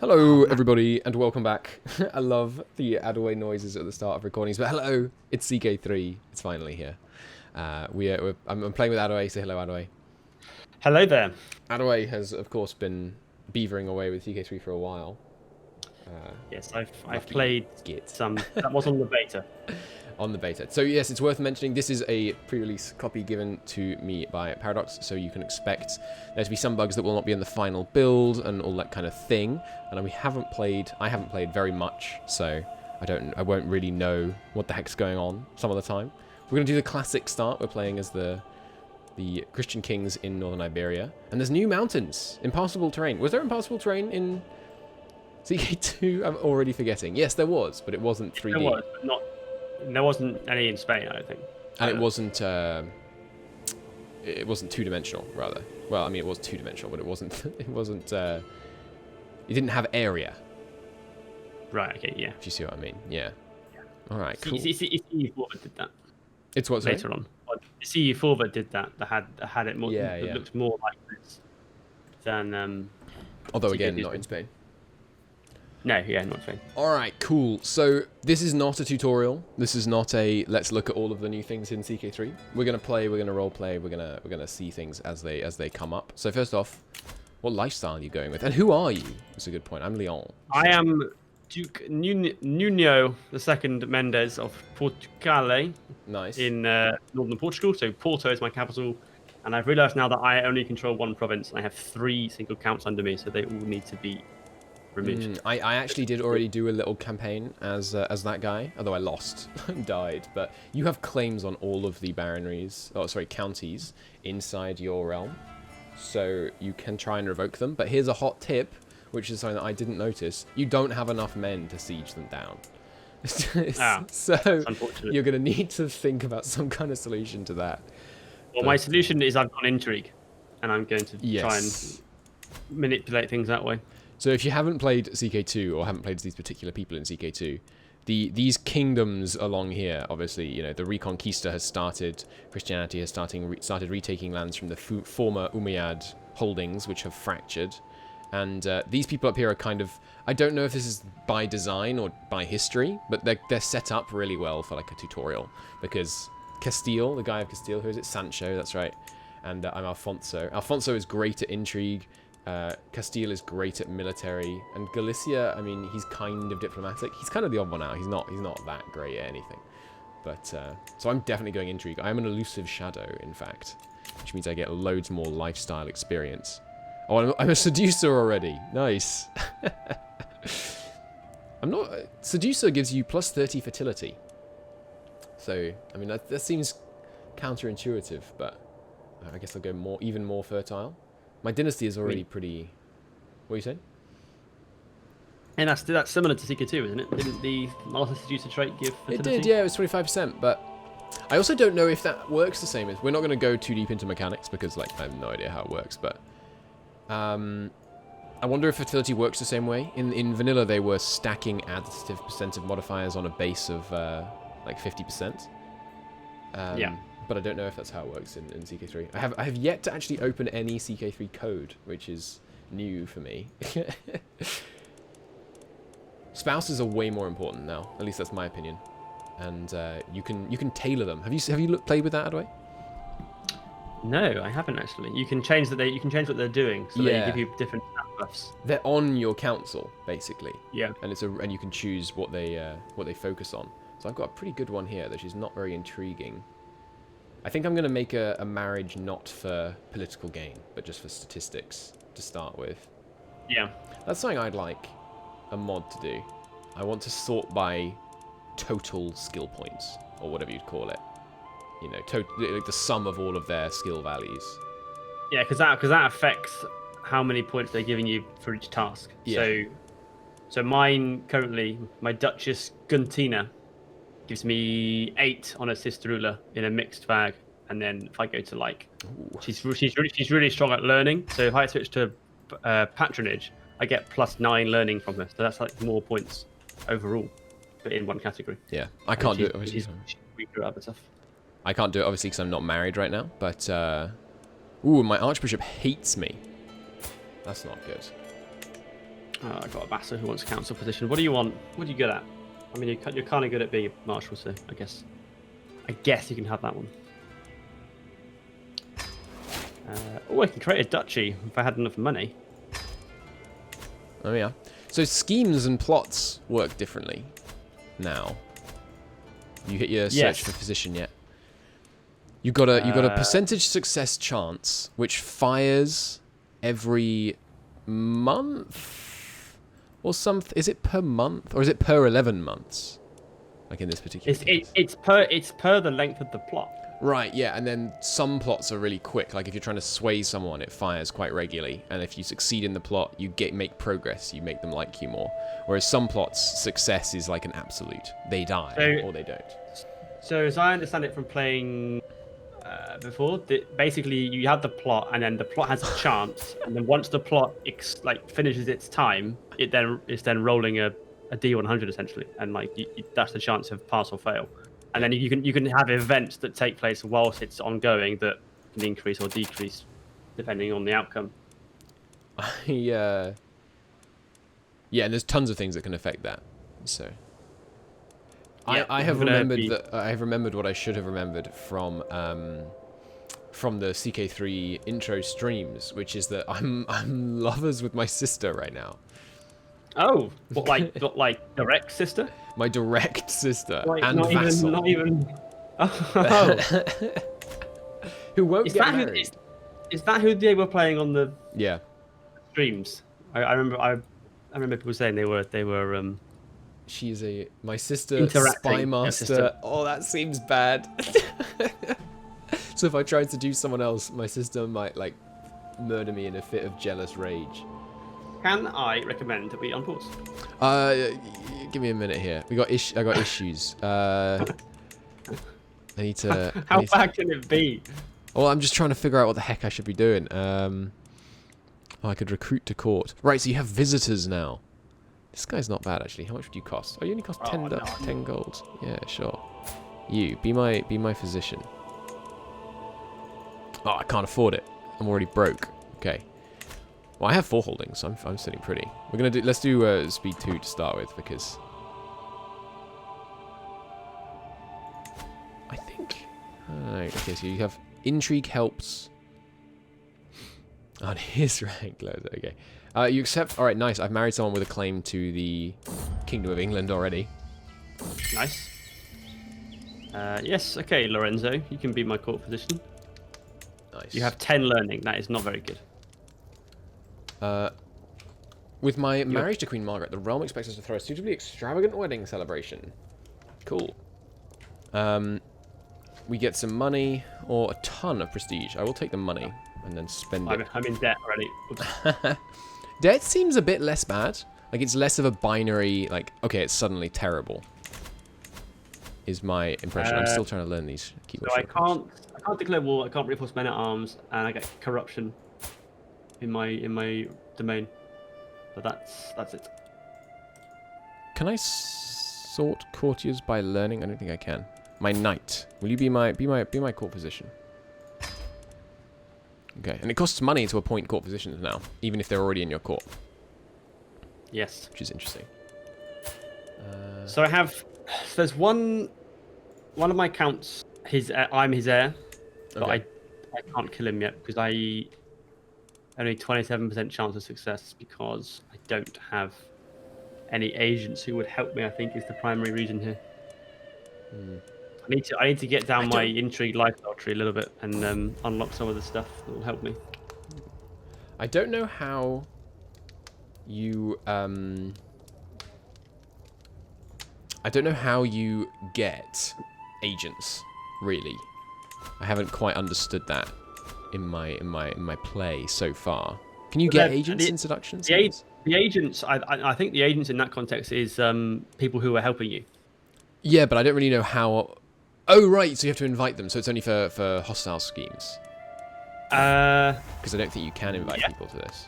Hello, everybody, and welcome back. I love the add-away noises at the start of recordings, but hello, it's CK3. It's finally here. I'm playing with Adaway. Say hello, Adaway. Hello there. Adaway has, of course, been beavering away with CK3 for a while. Yes, I've played Git. some. That was on the beta. On the beta. So yes, it's worth mentioning this is a pre-release copy given to me by Paradox, so you can expect there to be some bugs that will not be in the final build and all that kind of thing. And I haven't played very much, so I won't really know what the heck's going on some of the time. We're gonna do the classic start. We're playing as the Christian kings in northern Iberia, and there's new mountains, impassable terrain. Was there impassable terrain in CK2? I'm already forgetting. Yes, there was, but it wasn't 3D. There was, but not. There wasn't any in Spain, I don't think. And it wasn't two-dimensional, rather. Well, I mean, it was two-dimensional, but it wasn't. It didn't have area. Right. Okay. Yeah. If you see what I mean. Yeah. All right. Cool. CE4 that did that. It's what, sorry? Later on. CE4 that did that. That had it more. Yeah, it looked more like this than. Although again, not in Spain. No, yeah, not Spain. All right, cool. So this is not a tutorial. This is not a let's look at all of the new things in CK3. We're gonna play. We're gonna role play. We're gonna see things as they come up. So first off, what lifestyle are you going with, and who are you? That's a good point. I'm Leon. I am Duke Nuno II Mendes of Portugal. Nice. In northern Portugal. So Porto is my capital. And I've realised now that I only control one province, and I have 3 single counts under me, so they all need to be removed. I actually did already do a little campaign as that guy, although I lost and died. But you have claims on all of the baronries, counties inside your realm, so you can try and revoke them. But here's a hot tip, which is something that I didn't notice: you don't have enough men to siege them down. So you're going to need to think about some kind of solution to that. Well, my solution is I've got Intrigue, and I'm going to try and manipulate things that way. So if you haven't played CK2 or haven't played these particular people in CK2, these kingdoms along here, obviously, you know, the Reconquista has started, Christianity has started retaking lands from the former Umayyad holdings, which have fractured. And these people up here are kind of, I don't know if this is by design or by history, but they're set up really well for like a tutorial, because Castile, the guy of Castile, who is it? Sancho, that's right. And I'm Alfonso. Alfonso is great at intrigue. Castile is great at military, and Galicia, I mean, he's kind of diplomatic. He's kind of the odd one out. He's not that great at anything. But so I'm definitely going intrigue. I'm an elusive shadow, in fact, which means I get loads more lifestyle experience. Oh, I'm a seducer already. Nice. I'm not. Seducer gives you plus 30 fertility. So I mean that seems counterintuitive, but I guess I'll go even more fertile. My dynasty is already pretty... What are you saying? And that's similar to CK2, isn't it? Didn't the Master Seducer trait give fertility? It did, yeah, it was 25%, but I also don't know if that works the same. We're not going to go too deep into mechanics, because like I have no idea how it works, but... I wonder if fertility works the same way. In vanilla, they were stacking additive percentage modifiers on a base of like 50%. Yeah. But I don't know if that's how it works in CK3. I have yet to actually open any CK3 code, which is new for me. Spouses are way more important now. At least that's my opinion. And you can tailor them. Have you played with that, Adway? No, I haven't actually. You can change that. You can change what they're doing, so they give you different stat buffs. They're on your council, basically. Yeah. And and you can choose what they focus on. So I've got a pretty good one here, that is not very intriguing. I think I'm going to make a marriage not for political gain, but just for statistics to start with. Yeah. That's something I'd like a mod to do. I want to sort by total skill points, or whatever you'd call it. You know, like the sum of all of their skill values. Yeah, because that affects how many points they're giving you for each task. Yeah. So mine currently, my Duchess Guntina gives me 8 on a sister ruler in a mixed bag, and then if I go to like, she's really strong at learning. So if I switch to patronage, I get +9 learning from her. So that's like more points overall, but in one category. Yeah, I can't do it. Obviously, she's weaker at other stuff. I can't do it obviously because I'm not married right now. But ooh, my archbishop hates me. That's not good. I got a master who wants a council position. What do you want? What are you good at? I mean, you're kind of good at being a marshal, so I guess you can have that one. I can create a duchy if I had enough money. Oh yeah. So schemes and plots work differently now. You hit your search for position yet? You got a percentage success chance which fires every month or something. Is it per month or is it per 11 months? Like in this particular case? It's per the length of the plot. Right, yeah, and then some plots are really quick. Like if you're trying to sway someone, it fires quite regularly. And if you succeed in the plot, you make progress. You make them like you more. Whereas some plots, success is like an absolute. They die or they don't. So as I understand it from playing before, basically you have the plot, and then the plot has a chance, and then once the plot finishes its time, it's then rolling a D100 essentially, and that's the chance of pass or fail. And then you can have events that take place whilst it's ongoing that can increase or decrease depending on the outcome. Yeah, and there's tons of things that can affect that. So yeah, I have remembered what I should have remembered from the CK3 intro streams, which is that I'm lovers with my sister right now. Oh, what, like direct sister? My direct sister and not vassal. Not even. Oh. Who won't get married? Is that who they were playing on the streams? I remember people saying they were. She's my sister, spy master. Sister. Oh, that seems bad. So if I tried to do someone else, my sister might murder me in a fit of jealous rage. Can I recommend that we unpause? Give me a minute here. I got issues. I need to. How bad can it be? Well, I'm just trying to figure out what the heck I should be doing. I could recruit to court. Right, so you have visitors now. This guy's not bad actually. How much would you cost? Oh, you only cost 10 gold. Yeah, sure. You be my physician. Oh, I can't afford it. I'm already broke. Okay. Well, I have 4 holdings, so I'm sitting pretty. Let's do speed 2 to start with, because I think. Okay, so you have intrigue helps. Oh, his rank loads. Okay. You accept. All right, nice. I've married someone with a claim to the Kingdom of England already. Nice. Yes. Okay, Lorenzo, you can be my court physician. Nice. You have 10 learning. That is not very good. With my marriage to Queen Margaret, the realm expects us to throw a suitably extravagant wedding celebration. Cool. We get some money or a ton of prestige. I will take the money and then spend it. I'm in debt already. Debt seems a bit less bad. Like, it's less of a binary, okay, it's suddenly terrible. Is my impression. I'm still trying to learn these keywords. So I can't declare war, I can't reinforce men at arms, and I get corruption in my domain. But that's it. Can I sort courtiers by learning? I don't think I can. My knight. Will you be my court physician? Okay, and it costs money to appoint court physicians now, even if they're already in your court. Yes. Which is interesting. So I have. So there's one of my counts. I'm his heir, but okay. I can't kill him yet because I only 27% chance of success because I don't have any agents who would help me. I think is the primary reason here. I need to get down my intrigue lifestyle tree a little bit and unlock some of the stuff that will help me. I don't know how you get agents, really. I haven't quite understood that in my play so far. Can you get agents in seductions? The agents, I think the agents in that context is people who are helping you. Yeah, but I don't really know how. Oh, right, so you have to invite them, so it's only for hostile schemes. Because I don't think you can invite people to this.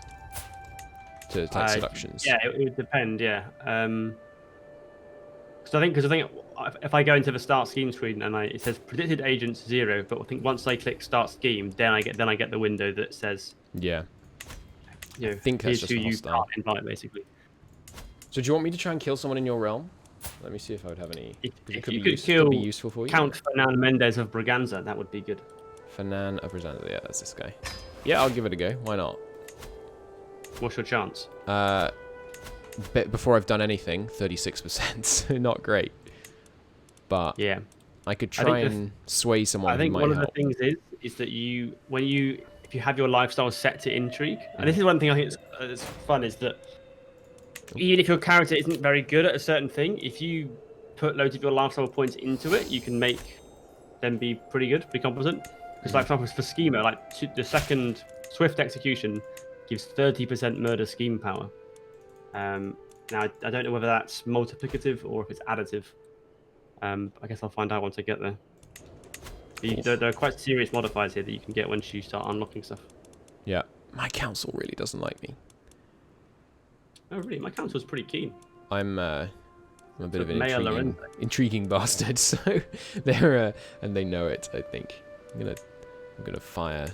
To seductions. Yeah, it would depend, yeah. Because I think if I go into the start scheme screen and it says predicted agents 0, but I think once I click start scheme, then I get the window that says I think that's here's just who you hostile. can't invite, basically. So do you want me to try and kill someone in your realm? Let me see if I would have any. If It could you be could kill useful for you. Count Fernand Mendez of Braganza, that would be good. Fernand of Braganza, yeah, that's this guy. Yeah, I'll give it a go. Why not? What's your chance? Before I've done anything, 36%. So not great. But Yeah, I could try and sway someone. I think who might one of help. the things is that if you have your lifestyle set to intrigue, and this is one thing I think it's fun, is that even if your character isn't very good at a certain thing, if you put loads of your lifestyle points into it, you can make them be pretty good, pretty competent. Because, like, for example, for Schema, like the second Swift Execution gives 30% murder scheme power. Now, I don't know whether that's multiplicative or if it's additive. I guess I'll find out once I get there. There are quite serious modifiers here that you can get once you start unlocking stuff. Yeah, my council really doesn't like me. Oh, really? My council's pretty keen. I'm a bit of an Male intriguing bastard, so they're and they know it. I think I'm gonna fire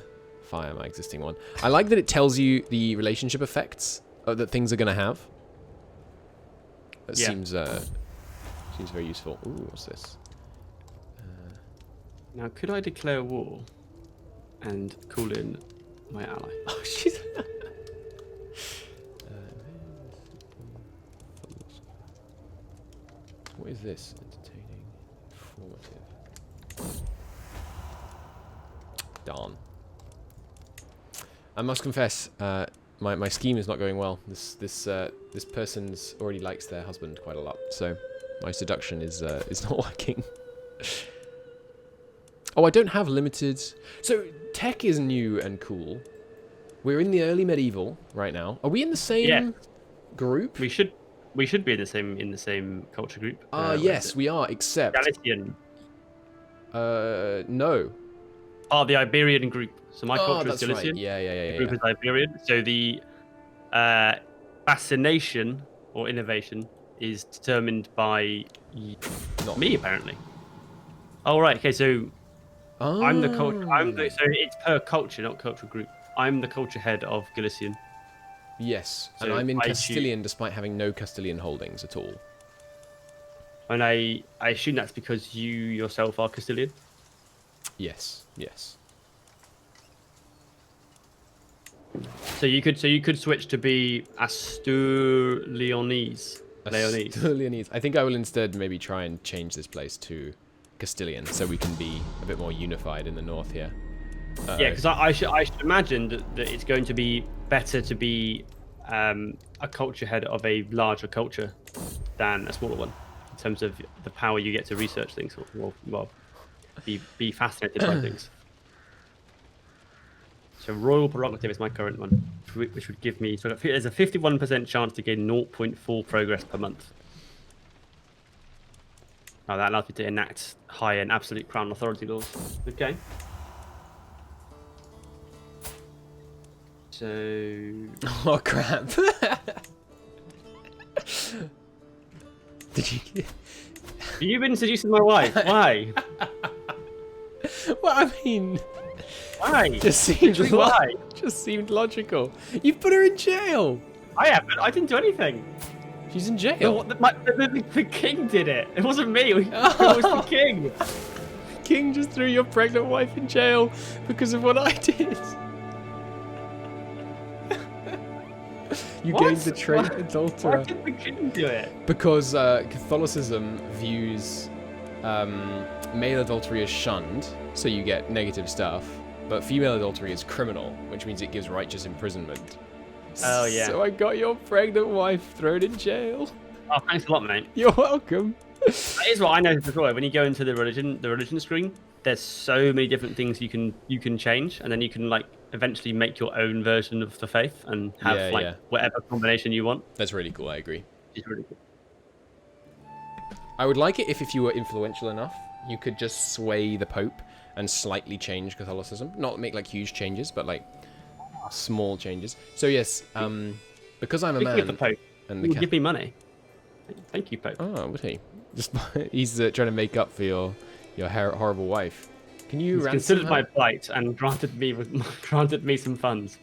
my existing one. I like that it tells you the relationship effects that things are gonna have. That seems very useful. Ooh, what's this? Now, could I declare war and call in my ally? Oh, she's. What is this? Entertaining, informative. Darn. I must confess, my scheme is not going well. This person's already likes their husband quite a lot, so my seduction is not working. Oh, I don't have limited. So tech is new and cool. We're in the early medieval right now. Are we in the same group? We should be in the same culture group. Yes, we are. Except Galician. no. Oh, the Iberian group. So my culture is Galician. Right. Yeah. The group is Iberian. So the fascination or innovation is determined by not me, apparently. Oh, right. Okay, so I'm the culture. So it's per culture, not cultural group. I'm the culture head of Galician. Yes, So and I'm in Castilian despite having no Castilian holdings at all. And I assume that's because you yourself are Castilian? Yes. So you could switch to be Astur-Leonese. Leonese. I think I will instead maybe try and change this place to Castilian so we can be a bit more unified in the north here. Yeah, because I should imagine that it's going to be better to be a culture head of a larger culture than a smaller one, in terms of the power you get to research things or be fascinated by things. So royal prerogative is my current one, which would give me there's a 51% chance to gain 0.4 progress per month. Now that allows me to enact high and absolute crown authority laws. Okay. So. Oh crap! Did you? You've been seducing my wife. Why? Well, I mean, why? Just seemed why? Just seemed logical. You put her in jail. I haven't. I didn't do anything. She's in jail. The king did it. It wasn't me. It was the king. King just threw your pregnant wife in jail because of what I did. You gained the trait adulterer. Why did the king do it? Because Catholicism views male adultery as shunned, so you get negative stuff, but female adultery is criminal, which means it gives righteous imprisonment. Oh, yeah. So I got your pregnant wife thrown in jail. Oh, thanks a lot, mate. You're welcome. That is what I noticed before. When you go into the religion screen, there's so many different things you can change, and then you can eventually make your own version of the faith and have whatever combination you want. That's really cool. I agree. It's really cool. I would like it if you were influential enough, you could just sway the Pope and slightly change Catholicism. Not make huge changes, but small changes. So yes, because I'm a man. The Pope, and he would give me money. Thank you, Pope. Oh, would he? He's trying to make up for your horrible wife. Can you considered my plight and granted me some funds.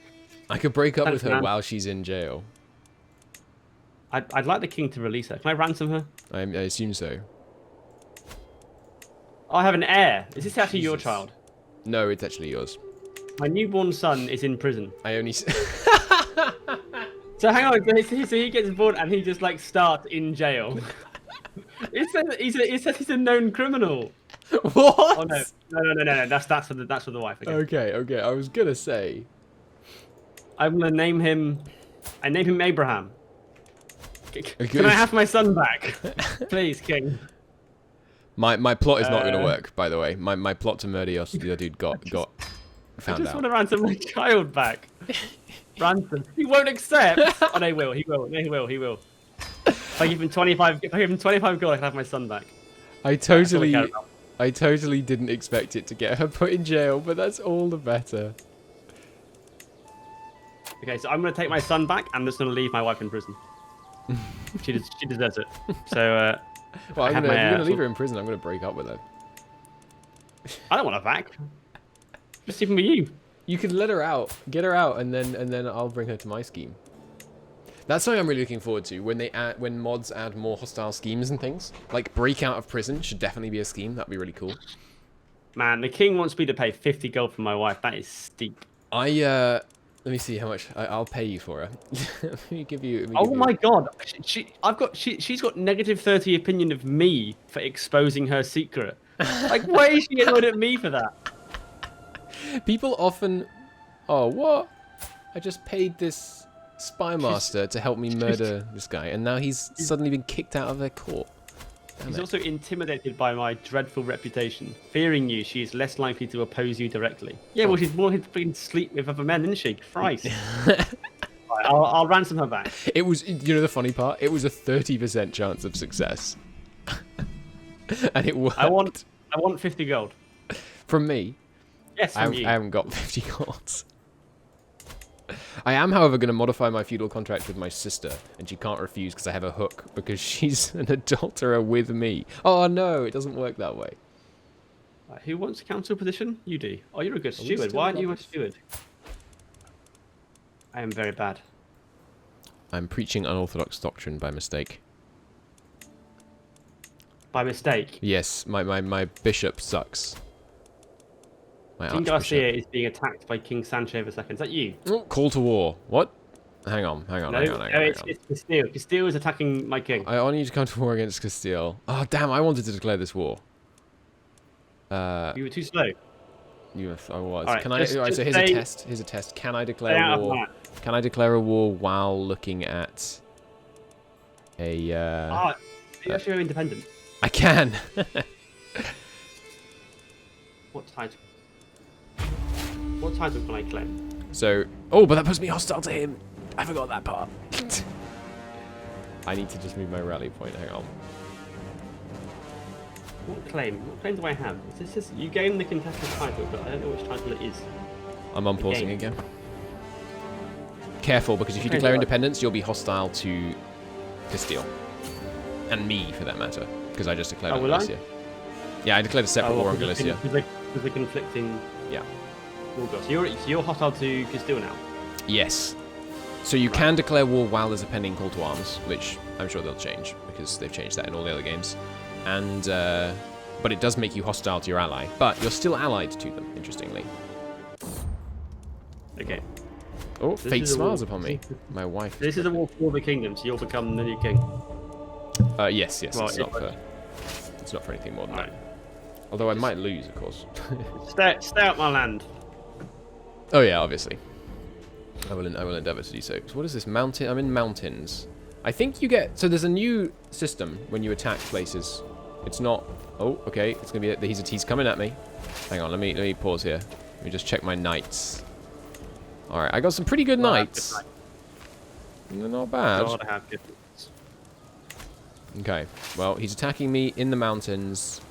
I could break up with her while she's in jail. I'd like the king to release her. Can I ransom her? I assume so. I have an heir. Is this actually your Jesus. child? No, it's actually yours. My newborn son is in prison. I only. So hang on, so he gets born and he just like starts in jail. It says he's a known criminal. What? Oh no. That's for the wife. Okay. Okay. I was gonna say. I'm gonna name him. I name him Abraham. Okay. Can I have my son back, please, King? My plot is not gonna work. By the way, my plot to murder your dude got I found just out. want to ransom my child back. Ransom. He won't accept. Oh no, he will. He will. No, he will. If I give him 25 gold, I can have my son back. I totally didn't expect it to get her put in jail, but that's all the better. Okay, so I'm gonna take my son back. I'm just gonna leave my wife in prison. She deserves it. So, well, if you're gonna leave her in prison. I'm gonna break up with her. I don't want her back. Just even with you. You could let her out, get her out, and then I'll bring her to my scheme. That's something I'm really looking forward to when mods add more hostile schemes and things. Like break out of prison should definitely be a scheme. That'd be really cool. Man, the king wants me to pay 50 gold for my wife. That is steep. Let me see how much I'll pay you for her. Let me give you. My god, she's got negative 30 opinion of me for exposing her secret. Like, why is she annoyed at me for that? People often. Oh, what? I just paid this spy master to help me murder this guy, and now he's suddenly been kicked out of their court. She's also intimidated by my dreadful reputation. Fearing you, she is less likely to oppose you directly. Yeah, well, she's more likely to sleep with other men, isn't she? Christ. Right, I'll ransom her back. It was, you know, the funny part. It was a 30% chance of success, and it worked. I want 50 gold. From me. Yes, from you. I haven't got 50 golds. I am, however, going to modify my feudal contract with my sister, and she can't refuse because I have a hook, because she's an adulterer with me. Oh no, it doesn't work that way. Who wants a council position? You do. Oh, you're a good steward. Why aren't you a steward? I am very bad. I'm preaching unorthodox doctrine by mistake. By mistake? Yes, my bishop sucks. King Garcia is being attacked by King Sancho II. Is that you? Oh, call to war. What? Hang on. It's Castile. Castile is attacking my king. I want you to come to war against Castile. Oh, damn, I wanted to declare this war. You were too slow. I was. Right, Can I? So here's a test. Here's a test. Can I declare a war? Can I declare a war while looking at a? You actually are independent. I can. What title? What title can I claim? So, oh, but that puts me hostile to him. I forgot that part. I need to just move my rally point. Hang on. What claim do I have? You gave him the contested title, but I don't know which title it is. I'm unpausing again. Careful, because if you declare independence, you'll be hostile to Castile. And me, for that matter. Because I just declared on Galicia. Yeah, I declared a separate war on Galicia. Because the conflicting... Yeah. So you're hostile to Castile now? Yes. So you can declare war while there's a pending call to arms, which I'm sure they'll change, because they've changed that in all the other games. And, but it does make you hostile to your ally. But you're still allied to them, interestingly. Okay. Oh, fate smiles upon me. My wife. This is a war for the kingdom, so you'll become the new king. Yes. Well, it's not for anything more than that. Although I might lose, of course. Stay out my land. Oh yeah, obviously. I will endeavour to do so. So what is this mountain? I'm in mountains. I think you get... So there's a new system when you attack places. It's not... Oh, okay. It's going to be... He's coming at me. Hang on, let me pause here. Let me just check my knights. Alright, I got some pretty good knights. They're not bad. God, I have good knights. Okay. Well, he's attacking me in the mountains.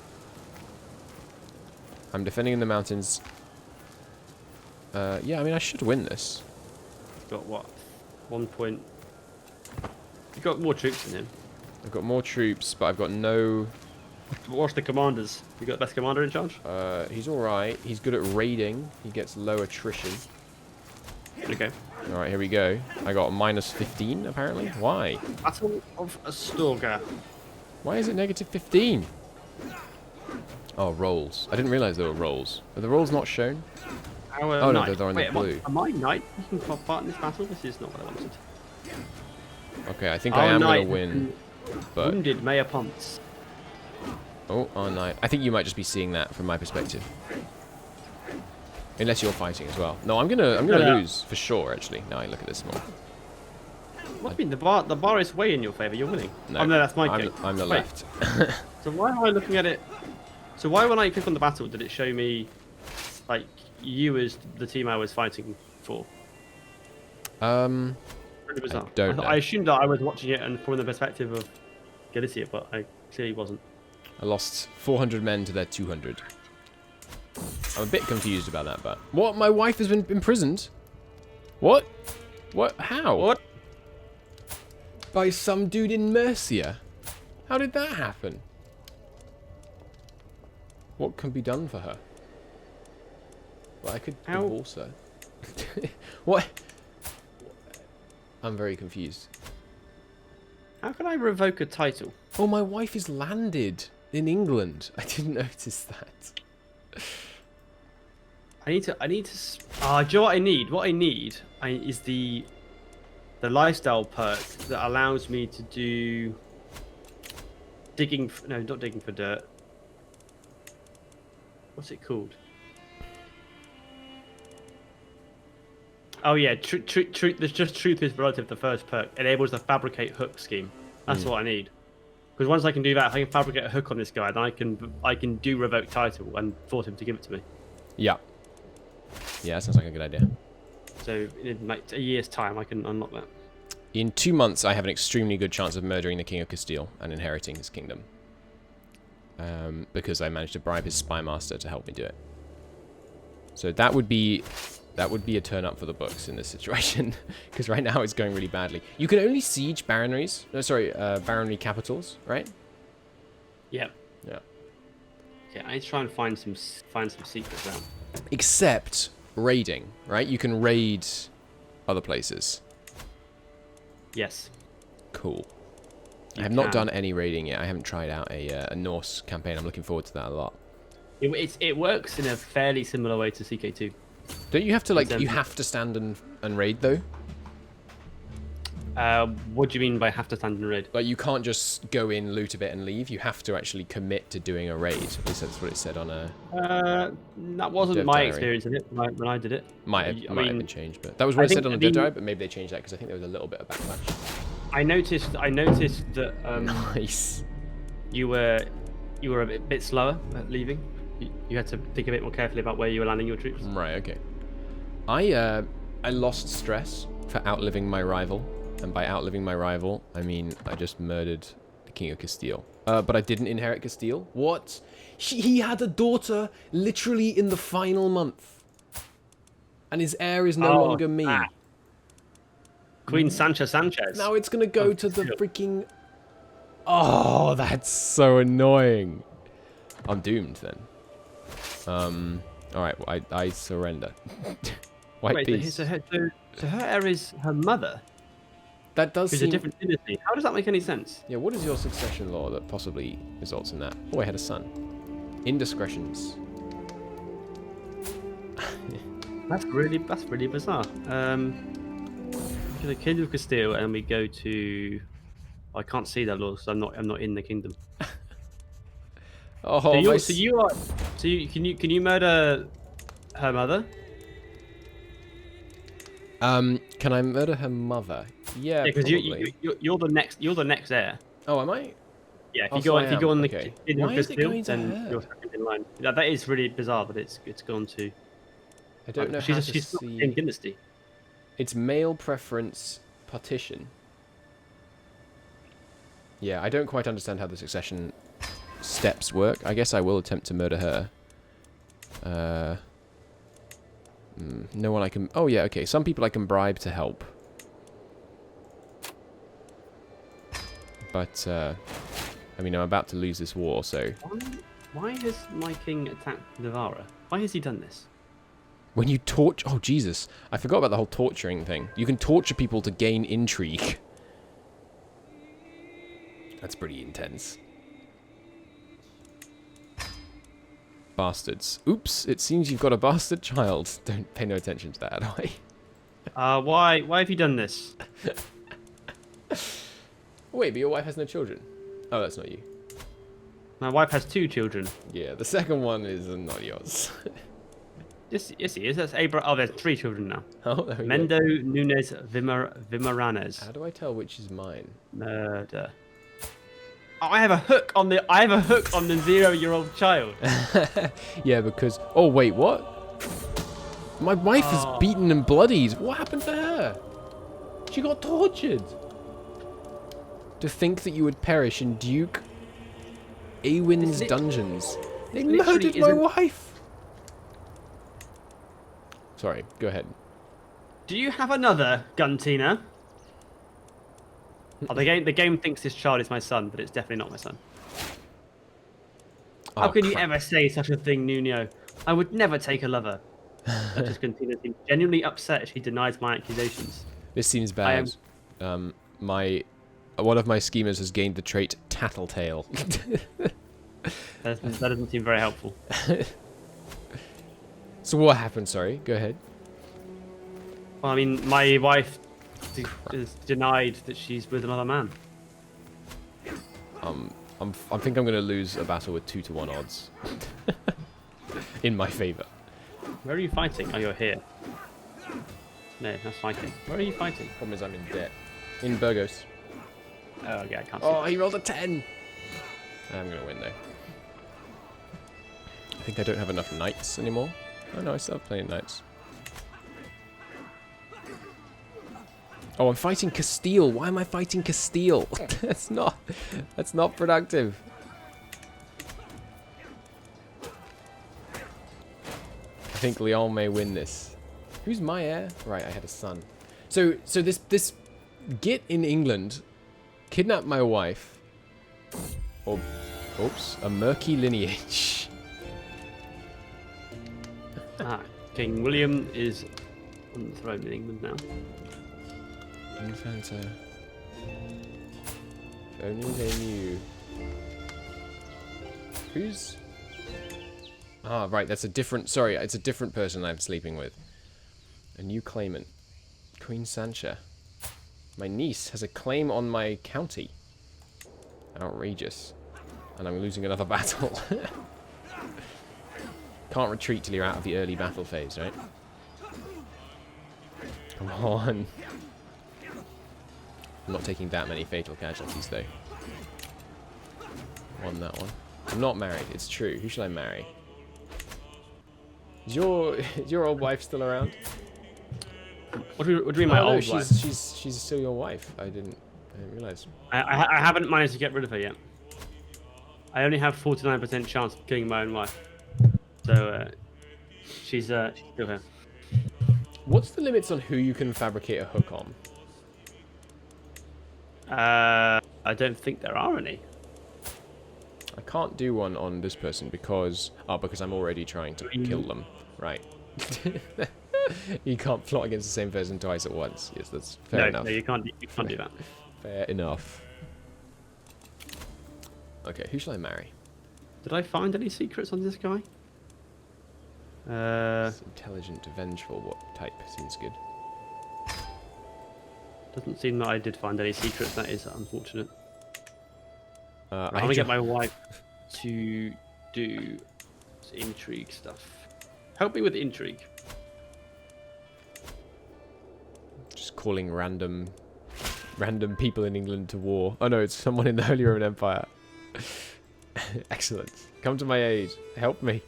I'm defending in the mountains. Yeah, I mean, I should win this. Got what? 1 point... You've got more troops than him. I've got more troops, but I've got no... What's the commanders? You got the best commander in charge? He's alright. He's good at raiding. He gets low attrition. Okay. All right, here we go. I got minus 15 apparently. Why? Battle of Astorga. Why is it negative 15? Oh, rolls. I didn't realize there were rolls. Are the rolls not shown? Oh no, they're in the blue. Am I knight? You can part in this battle. This is not what I wanted. Okay, I think I am going to win. But... Wounded Mayor Ponce. Oh, knight. I think you might just be seeing that from my perspective. Unless you're fighting as well. No, I'm gonna lose for sure. Actually, now I look at this more. What do you mean? The bar is way in your favour. You're winning. No, oh no, that's my game. I'm the left. So why am I looking at it? So why, when I click on the battle, did it show me like you as the team I was fighting for? Really bizarre. I assumed that I was watching it and from the perspective of Galicia, but I clearly wasn't. I lost 400 men to their 200. I'm a bit confused about that, but... What? My wife has been imprisoned? What? What? How? What? By some dude in Mercia? How did that happen? What can be done for her? Well, I could divorce her. What? I'm very confused. How can I revoke a title? Oh, my wife is landed in England. I didn't notice that. I need to. Do you know what I need? What I need is the lifestyle perk that allows me to do digging. No, not digging for dirt. What's it called? Oh yeah, truth. There's just truth is relative. The first perk enables the fabricate hook scheme. That's what I need. Because once I can do that, if I can fabricate a hook on this guy, then I can do revoke title and force him to give it to me. Yeah. Yeah, that sounds like a good idea. So in like a year's time, I can unlock that. In 2 months, I have an extremely good chance of murdering the King of Castile and inheriting his kingdom. Because I managed to bribe his spy master to help me do it. So that would be a turn up for the books in this situation, because right now it's going really badly. You can only siege baronries. No, sorry, baronry capitals, right? Yep. Yeah. Okay, I need to try and find some secrets out. Except raiding, right? You can raid other places. Yes. Cool. I have not done any raiding yet. I haven't tried out a Norse campaign. I'm looking forward to that a lot. It works in a fairly similar way to CK2. Don't you have to you have to stand and raid though? What do you mean by have to stand and raid? Like you can't just go in, loot a bit, and leave. You have to actually commit to doing a raid. At least that's what it said on a. That wasn't my experience of it when I did it. Might have been changed, but that was what it said on the dev diary. But maybe they changed that because I think there was a little bit of backlash. I noticed that nice. You were a bit slower at leaving. You had to think a bit more carefully about where you were landing your troops. Right. Okay. I lost stress for outliving my rival. And by outliving my rival, I mean I just murdered the King of Castile. But I didn't inherit Castile. What? He had a daughter literally in the final month. And his heir is no longer me. Queen Sancha Sanchez. Now it's going to go to the freaking... Oh, that's so annoying. I'm doomed then. Alright, well, I surrender. White peace. So her heir is her mother? That does seem... a different dynasty. How does that make any sense? Yeah, what is your succession law that possibly results in that? Oh, I had a son. Indiscretions. That's really bizarre. The King of Castile, and we go to... I can't see that law, so I'm not in the kingdom. Oh, can you murder her mother? Can I murder her mother? Yeah, because you're the next heir. Oh, am I? Yeah, if you go on the King of Why is it going Castile, to then her? you're second in line. That is really bizarre, but it's gone to. I don't know how to she's see. not in dynasty. It's male preference partition. Yeah, I don't quite understand how the succession steps work. I guess I will attempt to murder her. No one I can... Oh, yeah, okay. Some people I can bribe to help. But, I mean, I'm about to lose this war, so... Why has my king attacked Navarra? Why has he done this? When you torture... Oh, Jesus. I forgot about the whole torturing thing. You can torture people to gain intrigue. That's pretty intense. Bastards. Oops, it seems you've got a bastard child. Don't pay no attention to that, anyway. Why have you done this? Wait, but your wife has no children. Oh, that's not you. My wife has 2 children. Yeah, the second one is not yours. Yes, he is. That's Abraham. Oh, there's 3 children now. Oh, there we Mendo, go. Nunes, Vimaranes. How do I tell which is mine? Murder. Oh, I have a hook on the 0-year-old child. Yeah, because... Oh, wait, what? My wife is beaten and bloodied. What happened to her? She got tortured. To think that you would perish in Duke Awin's dungeons. They murdered my wife. Sorry, go ahead. Do you have another, Guntina? Oh, the game thinks this child is my son, but it's definitely not my son. How can you ever say such a thing, Nuno? I would never take a lover. Duchess Guntina seems genuinely upset as she denies my accusations. This seems bad. One of my schemers has gained the trait Tattletale. That doesn't seem very helpful. So what happened? Sorry, go ahead. Well, I mean, my wife is denied that she's with another man. I think I'm going to lose a battle with 2-to-1 odds. In my favour. Where are you fighting? Oh, you're here. No, that's fighting. Where are you fighting? Problem is I'm in debt. In Burgos. Oh, yeah, I can't see. Oh, he rolled a 10! I'm going to win, though. I think I don't have enough knights anymore. Oh, no, I still have plenty of knights. Oh, I'm fighting Castile. Why am I fighting Castile? That's not productive. I think Leon may win this. Who's my heir? Right, I had a son. So this git in England kidnapped my wife. Or, oops, a murky lineage. King William is on the throne in England now. Infanta. If only they knew. Who's... Ah, right, that's a different... Sorry, it's a different person I'm sleeping with. A new claimant. Queen Sancha. My niece has a claim on my county. Outrageous. And I'm losing another battle. Can't retreat till you're out of the early battle phase, right? Come on. I'm not taking that many fatal casualties, though. Won that one. I'm not married, it's true. Who should I marry? Is your old wife still around? What do you mean, my old wife? She's still your wife. I didn't realise. I haven't managed to get rid of her yet. I only have 49% chance of killing my own wife. So, she's still here. What's the limits on who you can fabricate a hook on? I don't think there are any. I can't do one on this person because... Oh, because I'm already trying to kill them. Right. You can't plot against the same person twice at once. Yes, that's fair enough. No, you can't do that. Fair enough. Okay, who shall I marry? Did I find any secrets on this guy? It's intelligent, vengeful. What type seems good? Doesn't seem that I did find any secrets. That is unfortunate. I want to get my wife to do intrigue stuff. Help me with intrigue. Just calling random people in England to war. Oh no, it's someone in the Holy Roman Empire. Excellent. Come to my aid. Help me.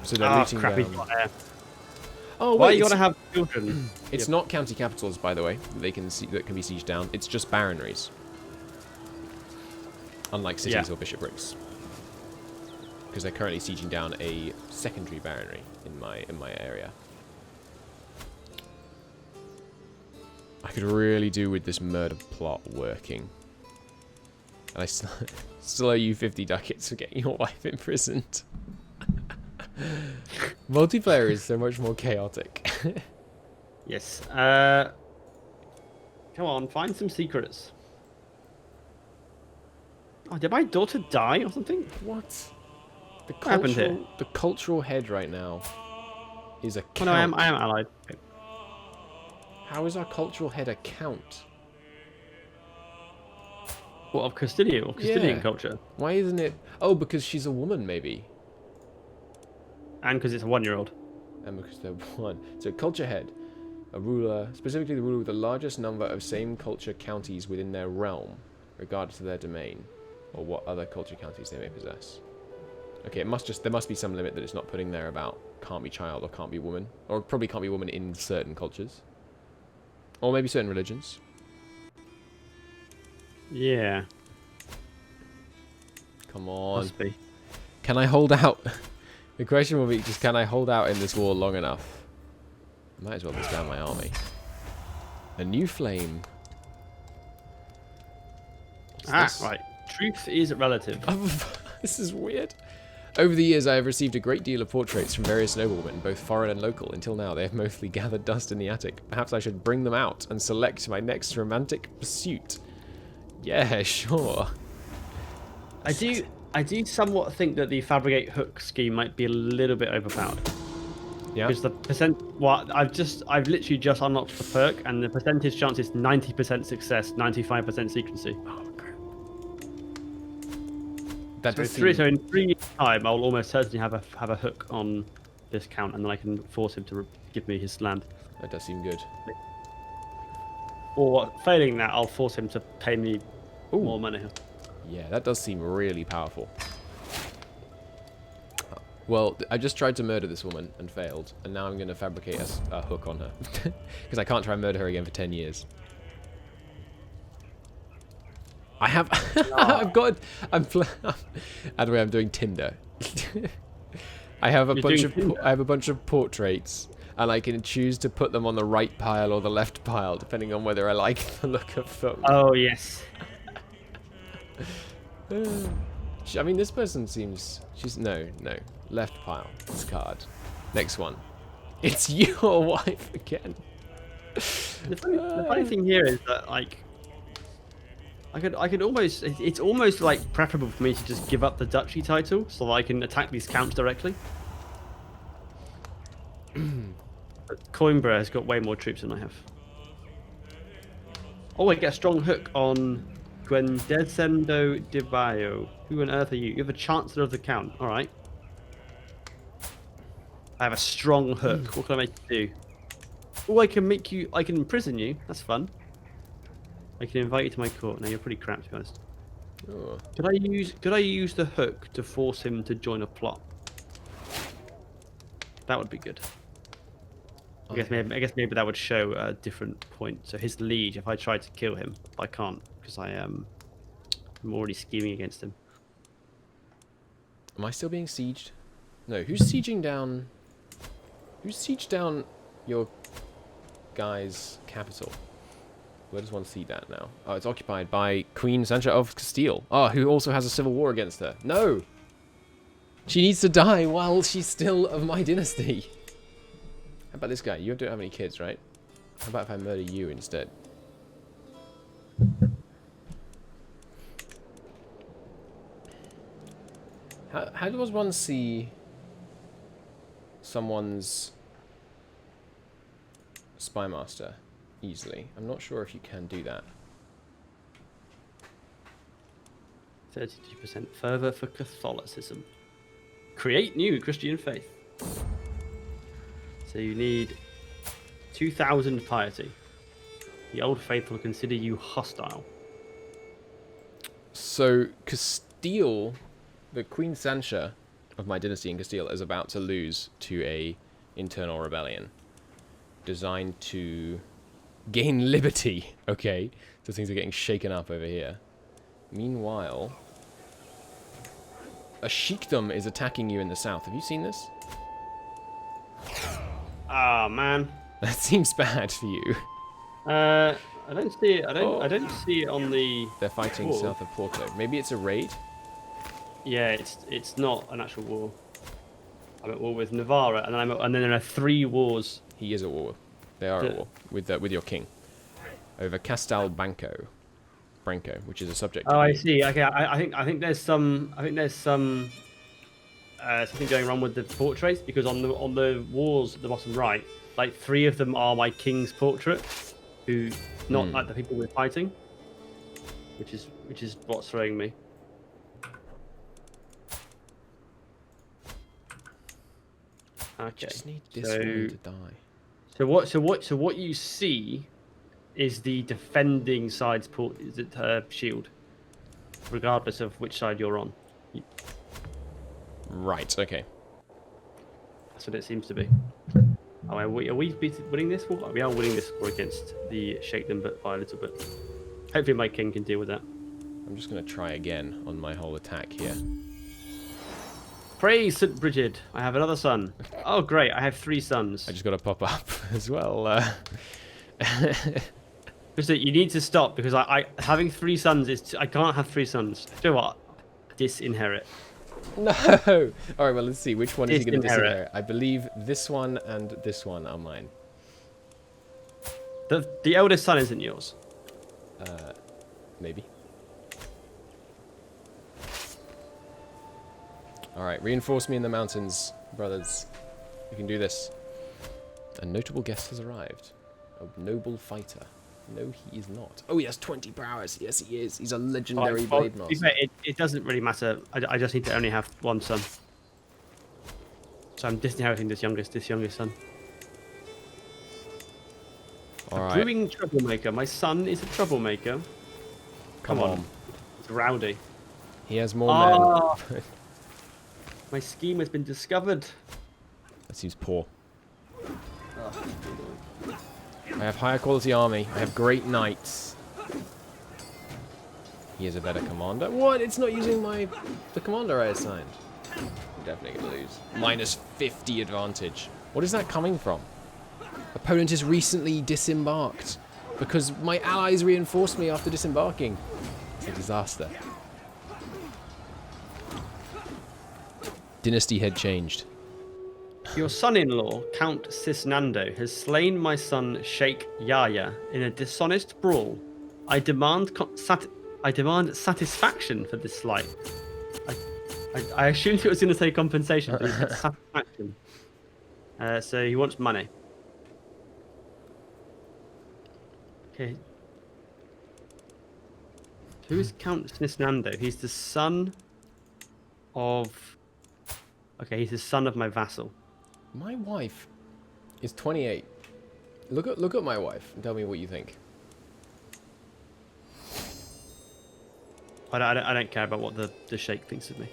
So they're looting down. Oh wait, why you gotta have children? It's not county capitals, by the way. That can be sieged down. It's just baronries. Unlike cities or bishoprics, because they're currently sieging down a secondary baronry in my area. I could really do with this murder plot working. And I still owe you 50 ducats for getting your wife imprisoned. Multiplayer is so much more chaotic. Yes. Come on, find some secrets. Oh, did my daughter die or something? What? What happened here? The cultural head right now is a Oh count. no, I am allied. Okay. How is our cultural head a count? What, of Castilian Yeah. culture? Why isn't it? Oh, because she's a woman, maybe. And because it's a 1-year-old. And because they're one. So culture head, a ruler, specifically the ruler with the largest number of same culture counties within their realm, regardless of their domain, or what other culture counties they may possess. Okay, there must be some limit that it's not putting there about can't be child or can't be woman, or probably can't be woman in certain cultures, or maybe certain religions. Yeah. Come on. Must be. Can I hold out? The question will be just, can I hold out in this war long enough? I might as well disband my army. A new flame. What's this? Right. Truth is relative. This is weird. Over the years, I have received a great deal of portraits from various noblemen, both foreign and local. Until now, they have mostly gathered dust in the attic. Perhaps I should bring them out and select my next romantic pursuit. Yeah, sure. I do somewhat think that the fabricate hook scheme might be a little bit overpowered. Yeah. Because the I've literally just unlocked the perk, and the percentage chance is 90% success, 95% secrecy. Oh, crap. That does So in 3 years' time, I'll almost certainly have a hook on this count, and then I can force him to give me his land. That does seem good. Or failing that, I'll force him to pay me Ooh. more money. Yeah, that does seem really powerful. Well, I just tried to murder this woman and failed, and now I'm going to fabricate a hook on her. Because I can't try and murder her again for 10 years. I have... I've got... By the way, I'm doing Tinder. I have a bunch of portraits, and I can choose to put them on the right pile or the left pile, depending on whether I like the look of them. Oh, yes. I mean, this person seems... No. Left pile. Discard. Next one. It's your wife again. The funny thing here is that, like... I could almost... It's almost, like, preferable for me to just give up the duchy title so that I can attack these counts directly. But Coimbra has got way more troops than I have. Oh, I get a strong hook on Guendesendo de Bayo. Who on earth are you? You're the Chancellor of the Count. Alright. I have a strong hook. What can I make you do? Oh, I can imprison you. That's fun. I can invite you to my court. Now you're pretty crap, to be honest. Oh. Could I use the hook to force him to join a plot? That would be good. I guess maybe that would show a different point. So his liege, if I tried to kill him, I can't because I'm already scheming against him. Am I still being sieged? No, who's sieging down... Who's sieged down your guy's capital? Where does one see that now? Oh, it's occupied by Queen Sancha of Castile. Oh, who also has a civil war against her. No! She needs to die while she's still of my dynasty. How about this guy? You don't have any kids, right? How about if I murder you instead? How does one see someone's spy master easily? I'm not sure if you can do that. 32% further for Catholicism. Create new Christian faith. So you need 2,000 piety. The old faith will consider you hostile. So Castile, the Queen Sancha of my dynasty in Castile, is about to lose to a internal rebellion designed to gain liberty. Okay, so things are getting shaken up over here. Meanwhile, a sheikdom is attacking you in the south. Have you seen this? Ah, oh, man. That seems bad for you. I don't see it. I don't see it on the. They're fighting war. south of Porto. Maybe it's a raid. Yeah, it's not an actual war. I'm at war with Navarra, and then there are 3 wars. He is at war. They are at war with your king over Castel Branco, which is a subject. Oh, I see. Okay, I think there's some something going wrong with the portraits, because on the walls at the bottom right, like 3 of them are my king's portrait, who not like the people we're fighting, which is what's throwing me. Okay. Just need this one to die. So what you see is the defending side's shield, regardless of which side you're on. Right. Okay. That's what it seems to be. Oh, are we winning this war? We are winning this war against the Shake Them, but by a little bit. Hopefully my king can deal with that. I'm just going to try again on my whole attack here. Praise St. Brigid, I have another son. Oh, great, I have 3 sons. I just got to pop up as well. Just that you need to stop, because I having 3 sons is... I can't have 3 sons. Do you know what? Disinherit. No! Alright, well, let's see. Which one is he going to disinherit? I believe this one and this one are mine. The eldest son isn't yours. Maybe. Alright, reinforce me in the mountains, brothers. We can do this. A notable guest has arrived. A noble fighter. No, he is not. Oh, he has 20 prowess. Yes, he is. He's a legendary blade master. It doesn't really matter. I just need to only have 1 son. So I'm disinheriting this youngest son. Alright. A brewing troublemaker. My son is a troublemaker. Come on. It's rowdy. He has more men. My scheme has been discovered. That seems poor. I have higher quality army. I have great knights. He is a better commander. What? It's not using the commander I assigned. I'm definitely going to lose. Minus 50 advantage. What is that coming from? Opponent is recently disembarked. Because my allies reinforced me after disembarking. It's a disaster. Dynasty had changed. Your son-in-law, Count Cisnando, has slain my son Sheikh Yahya in a dishonest brawl. I demand satisfaction for this slight. I assumed it was going to say compensation, but it's satisfaction. So he wants money. Okay. Who is Count Cisnando? He's the son of... Okay, he's the son of my vassal. My wife is 28. Look at my wife and tell me what you think. I don't care about what the Sheikh thinks of me.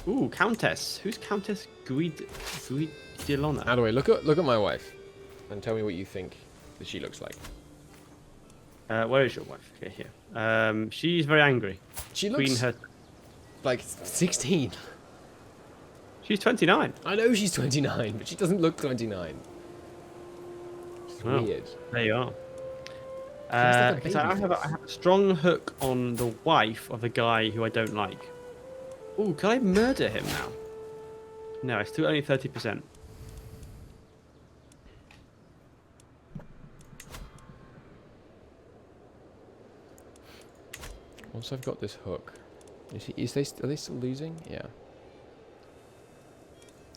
Ooh, Countess. Who's Countess Guidilona? How do I look at my wife and tell me what you think that she looks like? Where is your wife? Okay, here. She's very angry. She looks like 16. She's 29. I know she's 29, but she doesn't look 29. It's weird. There you are. Like So I have a strong hook on the wife of a guy who I don't like. Ooh, can I murder him now? No, it's still only 30%. Once I've got this hook, are they still losing? Yeah.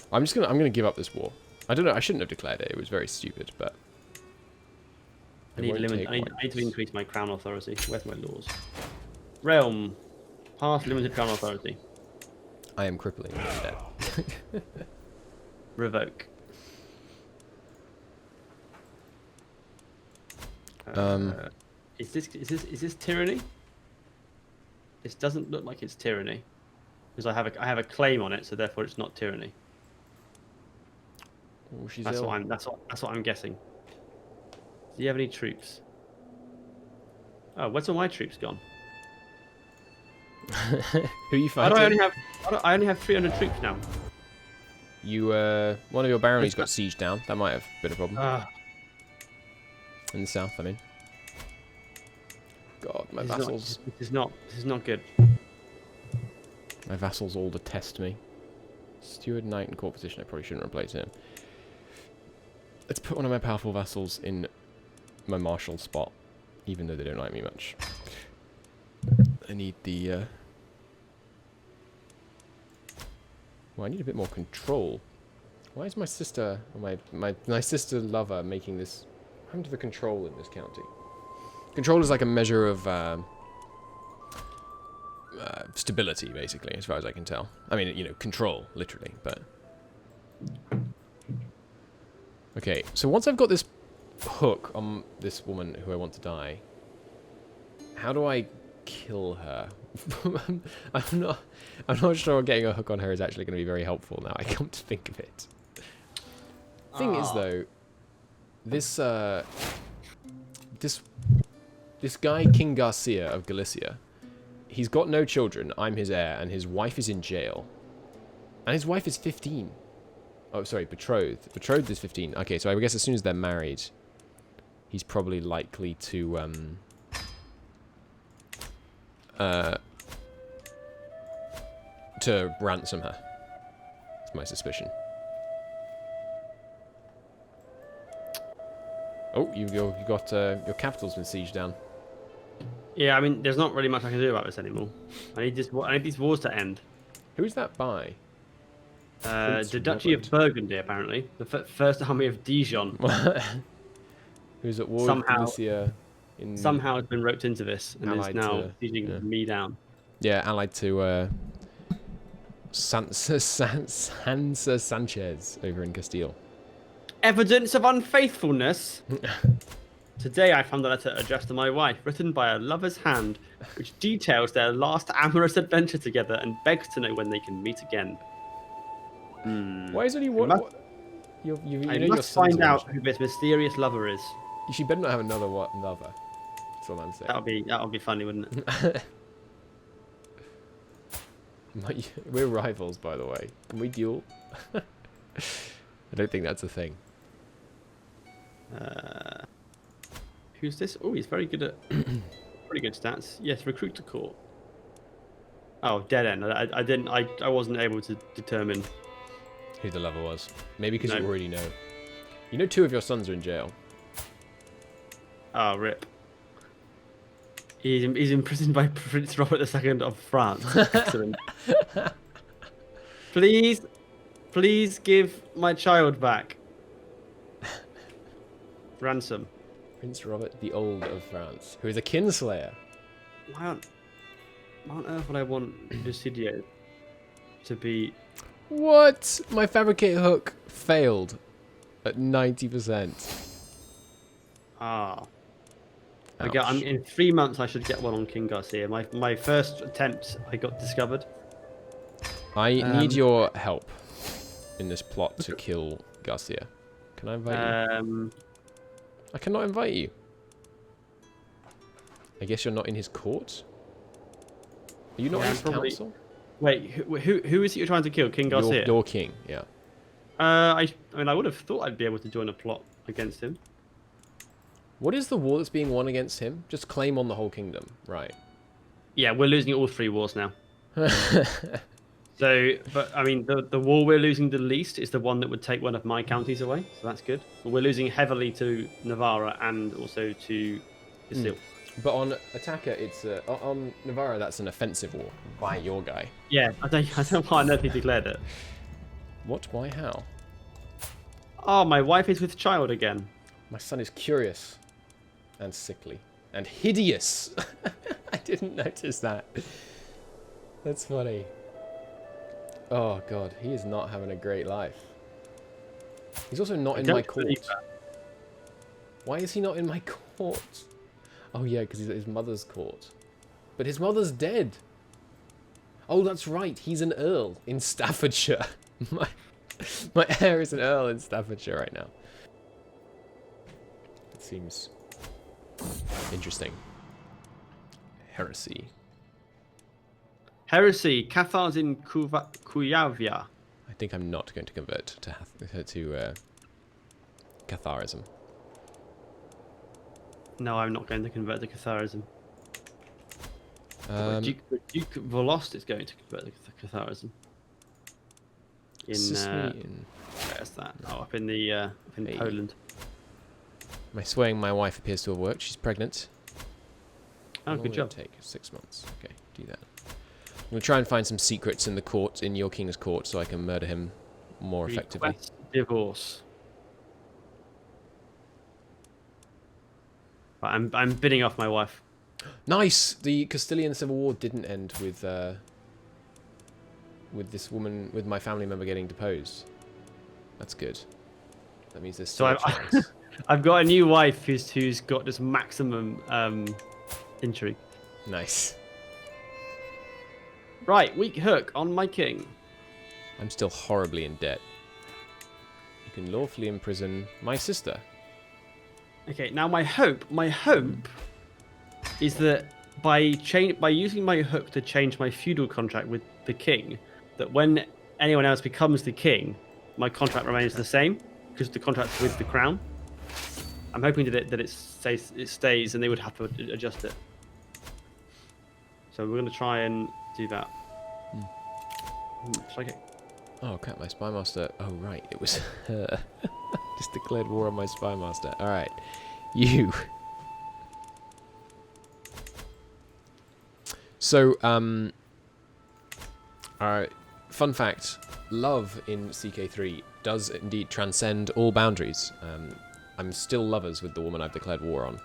I'm gonna give up this war. I don't know. I shouldn't have declared it. It was very stupid, but I need to increase my crown authority. Where's my laws? Realm. Pass limited crown authority. I am crippling debt. Revoke. Is this tyranny? This doesn't look like it's tyranny, because I have a claim on it, so therefore it's not tyranny. Oh, she's that's ill. what I'm guessing. Do you have any troops? Oh, where's all my troops gone? Who are you Why fighting? do I only have 300 troops now? You one of your baronies got sieged down. That might have been a problem. In the south, I mean. God, my vassals. This is not good. My vassals all detest me. Steward, knight, and court position. I probably shouldn't replace him. Let's put one of my powerful vassals in my marshal spot, even though they don't like me much. I need the... Well, I need a bit more control. Why is my sister, or my sister lover making this... What happened to the control in this county? Control is like a measure of stability, basically, as far as I can tell. I mean, you know, control, literally, but... Okay, so once I've got this hook on this woman who I want to die, how do I kill her? I'm not sure getting a hook on her is actually going to be very helpful now I come to think of it. Thing is, though, this guy, King Garcia of Galicia, he's got no children, I'm his heir, and his wife is in jail. And his wife is 15. Oh, sorry, betrothed. Betrothed is 15. Okay, so I guess as soon as they're married, he's probably likely to, to ransom her. That's my suspicion. Oh, you got your capital's been sieged down. Yeah, I mean, there's not really much I can do about this anymore. I need these wars to end. Who's that by? The Duchy of Burgundy, apparently. The first army of Dijon. Who's at war with Galicia? Somehow has been roped into this and is now sieging me down. Yeah, allied to Sansa Sanchez over in Castile. Evidence of unfaithfulness? Today I found a letter addressed to my wife, written by a lover's hand, which details their last amorous adventure together and begs to know when they can meet again. Why is it you want? I must find out who this mysterious lover is. She better not have another lover. That's all I'm saying. That'll be funny, wouldn't it? We're rivals, by the way. Can we duel? I don't think that's a thing. Who's this? Oh, he's very good at pretty good stats. Yes, recruit to court. Oh, dead end. I wasn't able to determine who the lover was. Maybe because you already know. You know 2 of your sons are in jail. Oh, rip. He's imprisoned by Prince Robert II of France. Excellent. Please give my child back. Ransom. Prince Robert the Old of France, who is a kinslayer. Why on earth would I want Lucidio to be... What? My fabricate hook failed at 90%. Ah. Okay, in 3 months I should get one on King Garcia. My first attempt, I got discovered. I need your help in this plot to kill Garcia. Can I invite you? I cannot invite you. I guess you're not in his court? Are you not in his council? Wait, who is it you're trying to kill? King Garcia? Your king, yeah. I mean, I would have thought I'd be able to join a plot against him. What is the war that's being won against him? Just claim on the whole kingdom, right? Yeah, we're losing all 3 wars now. So, but I mean, the war we're losing the least is the one that would take one of my counties away, so that's good. But we're losing heavily to Navarra and also to Castile. But on Attacker, it's on Navarra. That's an offensive war by your guy. Yeah, I don't know why on earth he declared it. What? Why? How? Oh, my wife is with child again. My son is curious, and sickly, and hideous. I didn't notice that. That's funny. Oh god, he is not having a great life. He's also not in my court. Why is he not in my court? Oh yeah, because he's at his mother's court. But his mother's dead. Oh, that's right. He's an earl in Staffordshire. My heir is an earl in Staffordshire right now. It seems interesting. Heresy. Heresy. Cathars in Kuyavia. I think I'm not going to convert to Catharism. No, I'm not going to convert to Catharism. Duke Volost is going to convert to Catharism. Assist me in... Where's that? Oh, up in the in Hey. Poland. My swaying my wife appears to have worked. She's pregnant. Oh, How long good will job. it take? 6 months. Okay, do that. I'm going to try and find some secrets in the court, in your king's court, so I can murder him more effectively. Request divorce. Right, I'm bidding off my wife. Nice! The Castilian Civil War didn't end with this woman, with my family member getting deposed. That's good. That means there's still a chance. I've got a new wife who's got this maximum intrigue. Nice. Right, weak hook on my king. I'm still horribly in debt. You can lawfully imprison my sister. Okay, now my hope is that by using my hook to change my feudal contract with the king, that when anyone else becomes the king, my contract remains the same because the contract's with the crown. I'm hoping that it stays, and they would have to adjust it. So we're going to try and do that. Shall I get... Oh crap, my spy master. Oh right, it was her. Just declared war on my spy master. Alright. You. So, fun fact, love in CK3 does indeed transcend all boundaries. I'm still lovers with the woman I've declared war on.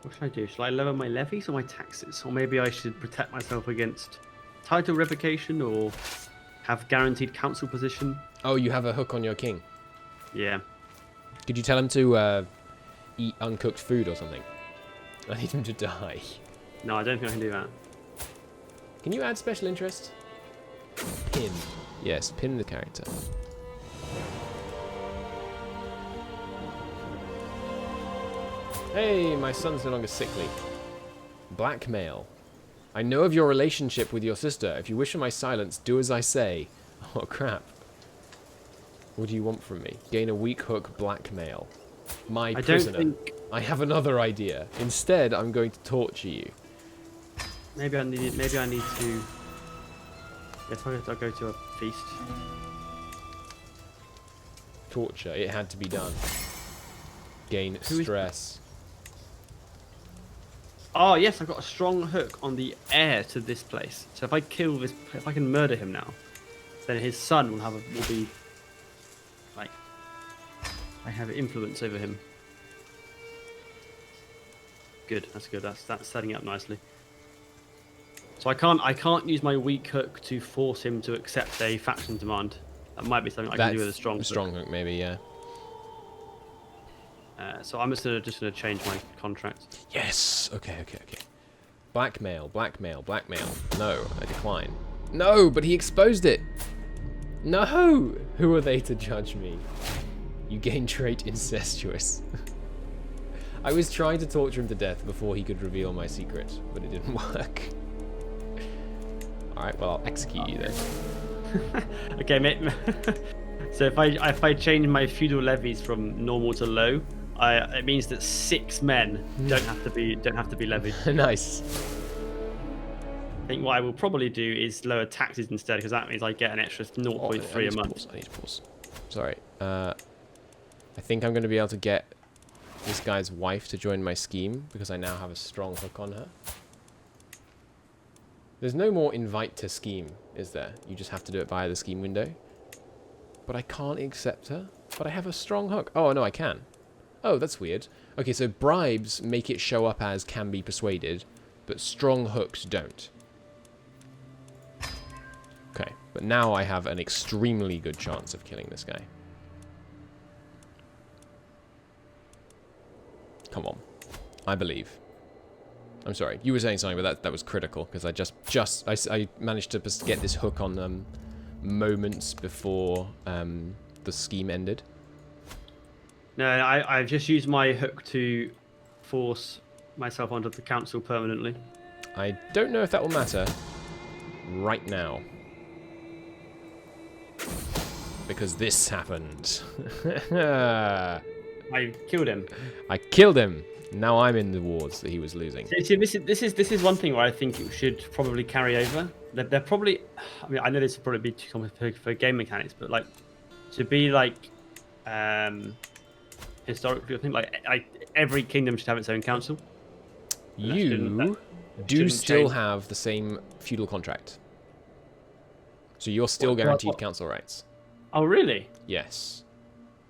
What should I do? Should I lower my levies or my taxes? Or maybe I should protect myself against title revocation or have guaranteed council position? Oh, you have a hook on your king. Yeah. Could you tell him to eat uncooked food or something? I need him to die. No, I don't think I can do that. Can you add special interest? Pin. Yes, pin the character. Hey, my son's no longer sickly. Blackmail. I know of your relationship with your sister. If you wish for my silence, do as I say. Oh, crap. What do you want from me? Gain a weak hook, blackmail. My prisoner. I have another idea. Instead, I'm going to torture you. Maybe I need to... If I go to a feast. Torture. It had to be done. Gain stress. Oh yes, I've got a strong hook on the heir to this place. So if I kill this, if I can murder him now, then his son will be like, I have influence over him. Good, that's good. That's setting up nicely. So I can't use my weak hook to force him to accept a faction demand. That might be something I can do with a strong hook. Strong hook, maybe, yeah. So I'm just gonna change my contract. Yes. Okay. Blackmail. No, I decline. No, but he exposed it. No. Who are they to judge me? You gain trait incestuous. I was trying to torture him to death before he could reveal my secret, but it didn't work. All right. Well, I'll execute you then. Okay, mate. So if I change my feudal levies from normal to low, it means that 6 men don't have to be levied. Nice. I think what I will probably do is lower taxes instead, because that means I get an extra 0.3 a month. I need to pause. Sorry. I think I'm going to be able to get this guy's wife to join my scheme because I now have a strong hook on her. There's no more invite to scheme, is there? You just have to do it via the scheme window. But I can't accept her. But I have a strong hook. Oh, no, I can. Oh, that's weird. Okay, so bribes make it show up as can be persuaded, but strong hooks don't. Okay, but now I have an extremely good chance of killing this guy. Come on. I believe. I'm sorry, you were saying something, but that was critical, because I managed to get this hook on moments before the scheme ended. No, I've just used my hook to force myself onto the council permanently. I don't know if that will matter right now. Because this happened. I killed him. I killed him. Now I'm in the wars that he was losing. See, this is one thing where I think it should probably carry over. They're probably. I mean, I know this would probably be too common for game mechanics, but like to be like historically, I think like every kingdom should have its own council. You do still have the same feudal contract. So you're still guaranteed council rights. Oh, really? Yes.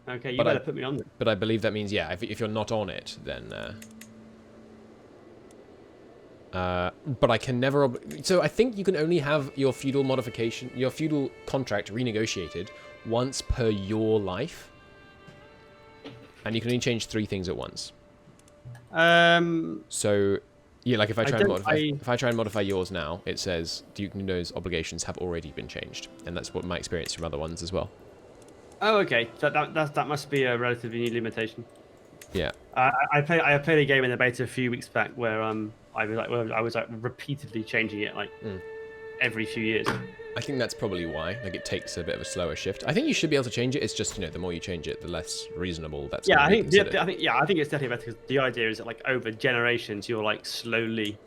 Okay, you better put me on then. But I believe that means, yeah, if you're not on it, then... but I can never... So I think you can only have your feudal modification, your feudal contract renegotiated once per your life. And you can only change 3 things at once. So, yeah, like if I try and modify yours now, it says Duke Nuno's obligations have already been changed. And that's what my experience from other ones as well. Oh, okay. So that must be a relatively new limitation. Yeah. I played a game in the beta a few weeks back where I was repeatedly changing it every few years. I think that's probably why. Like it takes a bit of a slower shift. I think you should be able to change it. It's just the more you change it, the less reasonable that's. Yeah, I think it's definitely better because the idea is that like over generations you're like slowly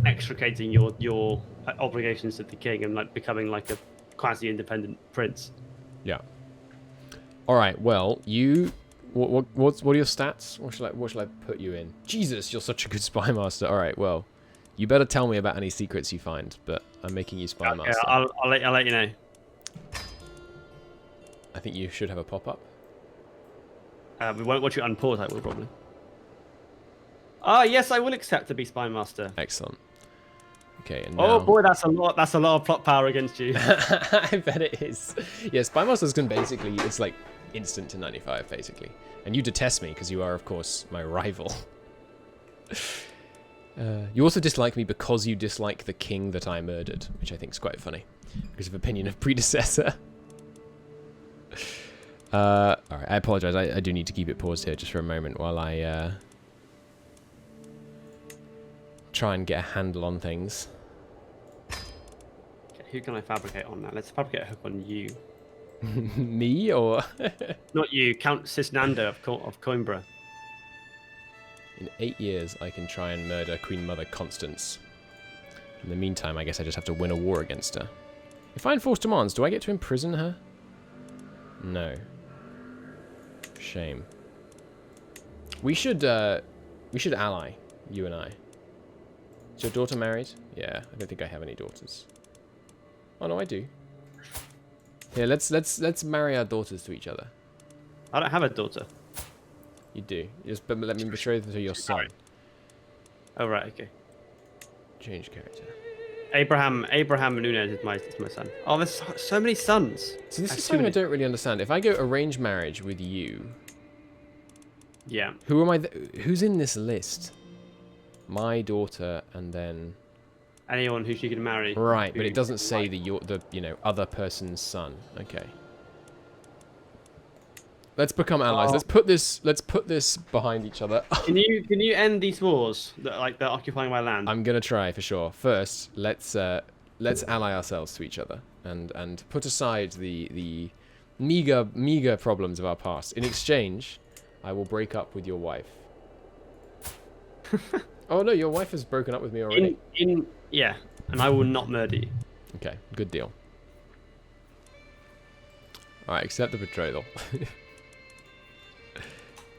extricating your obligations to the king and like becoming like a quasi-independent prince. Yeah. All right. Well, you. What are your stats? What shall I put you in? Jesus, you're such a good spy master. All right. Well, you better tell me about any secrets you find. But I'm making you spy master. I'll let you know. I think you should have a pop-up. We won't watch it unpause. I will probably. Ah, yes, I will accept to be spy master. Excellent. Okay, and oh boy, that's a lot. That's a lot of plot power against you. I bet it is. Yeah, spy masters can basically, it's like instant to 95 basically, and you detest me because you are, of course, my rival. You also dislike me because you dislike the king that I murdered, which I think is quite funny because of opinion of predecessor. All right, I apologize. I do need to keep it paused here just for a moment while I try and get a handle on things. Who can I fabricate on now? Let's fabricate a hook on you. Me or? Not you, Count Cisnando of Coimbra. In 8 years, I can try and murder Queen Mother Constance. In the meantime, I guess I just have to win a war against her. If I enforce demands, do I get to imprison her? No. Shame. We should ally, you and I. Is your daughter married? Yeah, I don't think I have any daughters. Oh no, I do. Here, let's marry our daughters to each other. I don't have a daughter. You do. Just let me betroth them to your son. Oh right, okay. Change character. Abraham Nunez is my son. Oh, there's so many sons. So this is something I don't really understand. If I go arranged marriage with you, yeah. Who am I? Who's in this list? My daughter, and then anyone who she can marry. Right, but it doesn't say the other person's son. Okay. Let's become allies. Let's put this behind each other. Can you end these wars that they're occupying my land? I'm gonna try for sure. First, let's ally ourselves to each other and put aside the meager problems of our past. In exchange, I will break up with your wife. Oh no, your wife has broken up with me already. Yeah, and I will not murder you. Okay, good deal. Alright, accept the betrothal.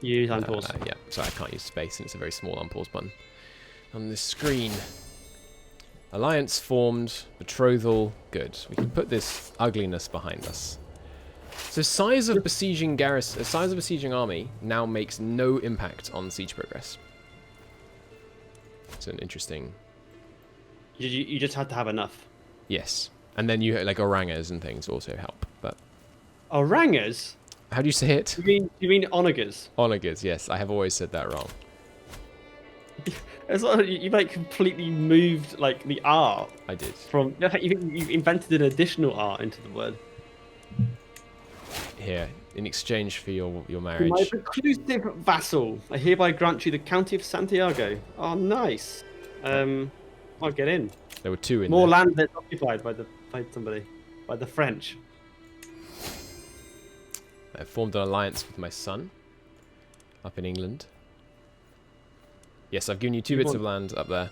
Use unpause. Yeah, sorry, I can't use space and it's a very small unpause button on this screen. Alliance formed, betrothal, good. We can put this ugliness behind us. So size of besieging army now makes no impact on siege progress. It's an interesting. You just had to have enough. Yes, and then you like orangers and things also help. But orangers? How do you say it? You mean onagers? Onagers, yes. I have always said that wrong. It's like you like completely moved like the R. I did. From you invented an additional R into the word. Here, in exchange for your marriage. My reclusive vassal, I hereby grant you the county of Santiago. Oh, nice. I'll get in. There were 2 in more there. land that's occupied by the French. I formed an alliance with my son. up in England. Yes, I've given you 2 bits of land up there.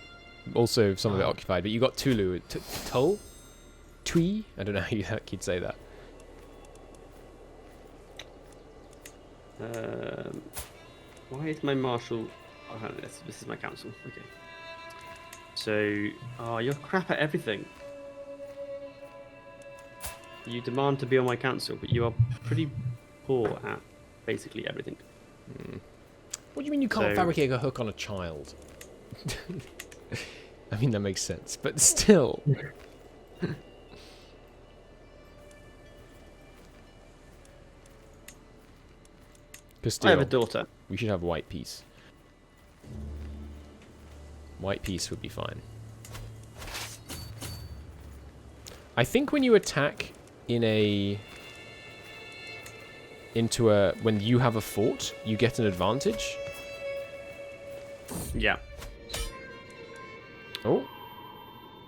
Also, some of it occupied, but you got Tulu. Tull? Tui? I don't know how you'd say that. Why is my marshal... Oh, this is my council. Okay. So, you're crap at everything. You demand to be on my council, but you are pretty poor at basically everything. What do you mean you can't fabricate a hook on a child? I mean, that makes sense, but still. Castile. I have a daughter. We should have white peace. White peace would be fine. I think when you attack when you have a fort, you get an advantage. Yeah. Oh.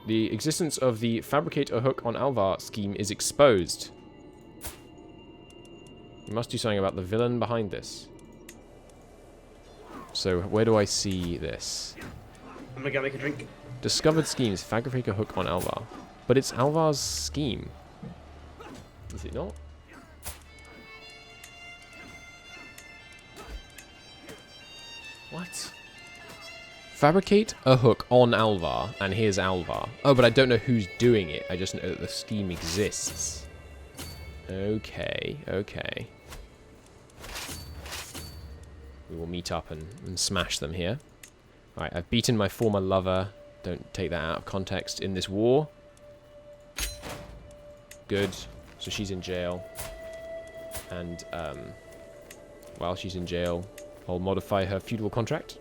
The existence of the fabricate a hook on Alvar scheme is exposed. We must do something about the villain behind this. So, where do I see this? I'm gonna go make a drink. Discovered schemes, fabricate a hook on Alvar. But it's Alvar's scheme. Is it not? What? Fabricate a hook on Alvar, and here's Alvar. Oh, but I don't know who's doing it. I just know that the scheme exists. Okay, okay. We will meet up and smash them here. Alright, I've beaten my former lover. Don't take that out of context in this war. Good. So she's in jail. And, while she's in jail, I'll modify her feudal contract.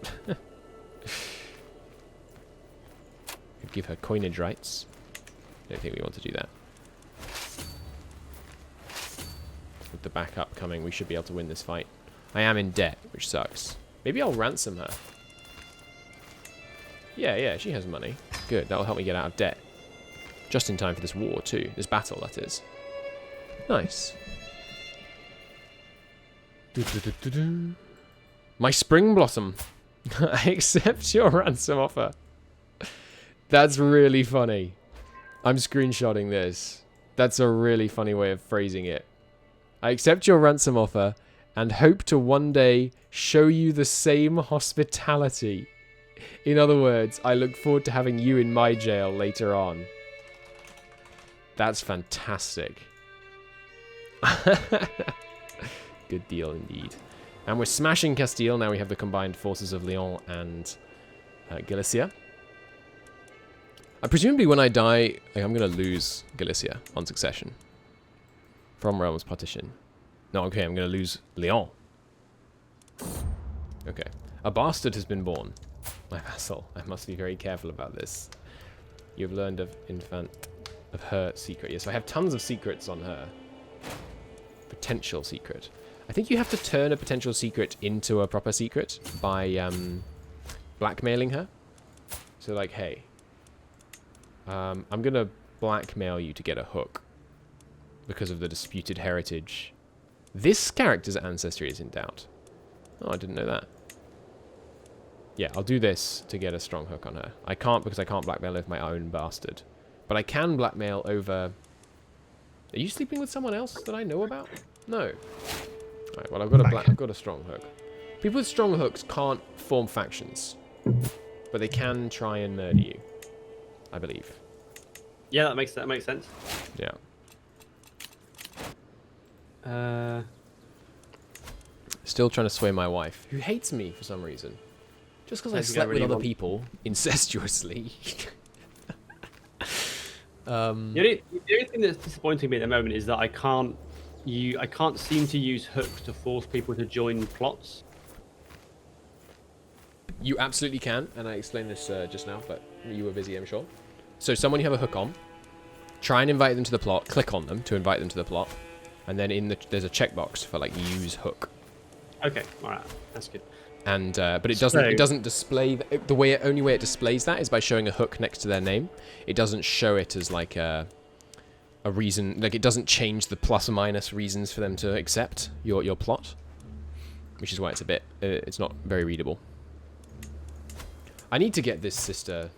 Could give her coinage rights. Don't think we want to do that. With the backup coming, we should be able to win this fight. I am in debt, which sucks. Maybe I'll ransom her. Yeah, she has money. Good, that'll help me get out of debt. Just in time for this war, too. This battle, that is. Nice. My spring blossom. I accept your ransom offer. That's really funny. I'm screenshotting this. That's a really funny way of phrasing it. I accept your ransom offer and hope to one day show you the same hospitality. In other words, I look forward to having you in my jail later on. That's fantastic. Good deal indeed. And we're smashing Castile. Now we have the combined forces of Leon and Galicia. Presumably when I die, I'm going to lose Galicia on succession. From Realms Partition. No, okay, I'm going to lose Leon. Okay. A bastard has been born. My vassal. I must be very careful about this. You've learned of her secret. Yes, I have tons of secrets on her. Potential secret. I think you have to turn a potential secret into a proper secret by blackmailing her. So like, hey, I'm going to blackmail you to get a hook because of the disputed heritage. This character's ancestry is in doubt. Oh, I didn't know that. Yeah, I'll do this to get a strong hook on her. I can't because I can't blackmail over my own bastard. But I can blackmail over... Are you sleeping with someone else that I know about? No. Alright, well, I've got a strong hook. People with strong hooks can't form factions. But they can try and murder you. I believe. Yeah, that makes sense. Yeah. Still trying to sway my wife, who hates me for some reason. Just because I slept with other people incestuously. The only thing that's disappointing me at the moment is that I can't seem to use hooks to force people to join plots. You absolutely can, and I explained this just now, but you were busy, I'm sure. So someone you have a hook on, try and invite them to the plot, click on them to invite them to the plot, and then there's a checkbox for like use hook. Okay, all right, that's good. And but it doesn't display the only way it displays that is by showing a hook next to their name. It doesn't show it as like a reason, like it doesn't change the plus or minus reasons for them to accept your plot. which is why it's a bit, it's not very readable. I need to get this sister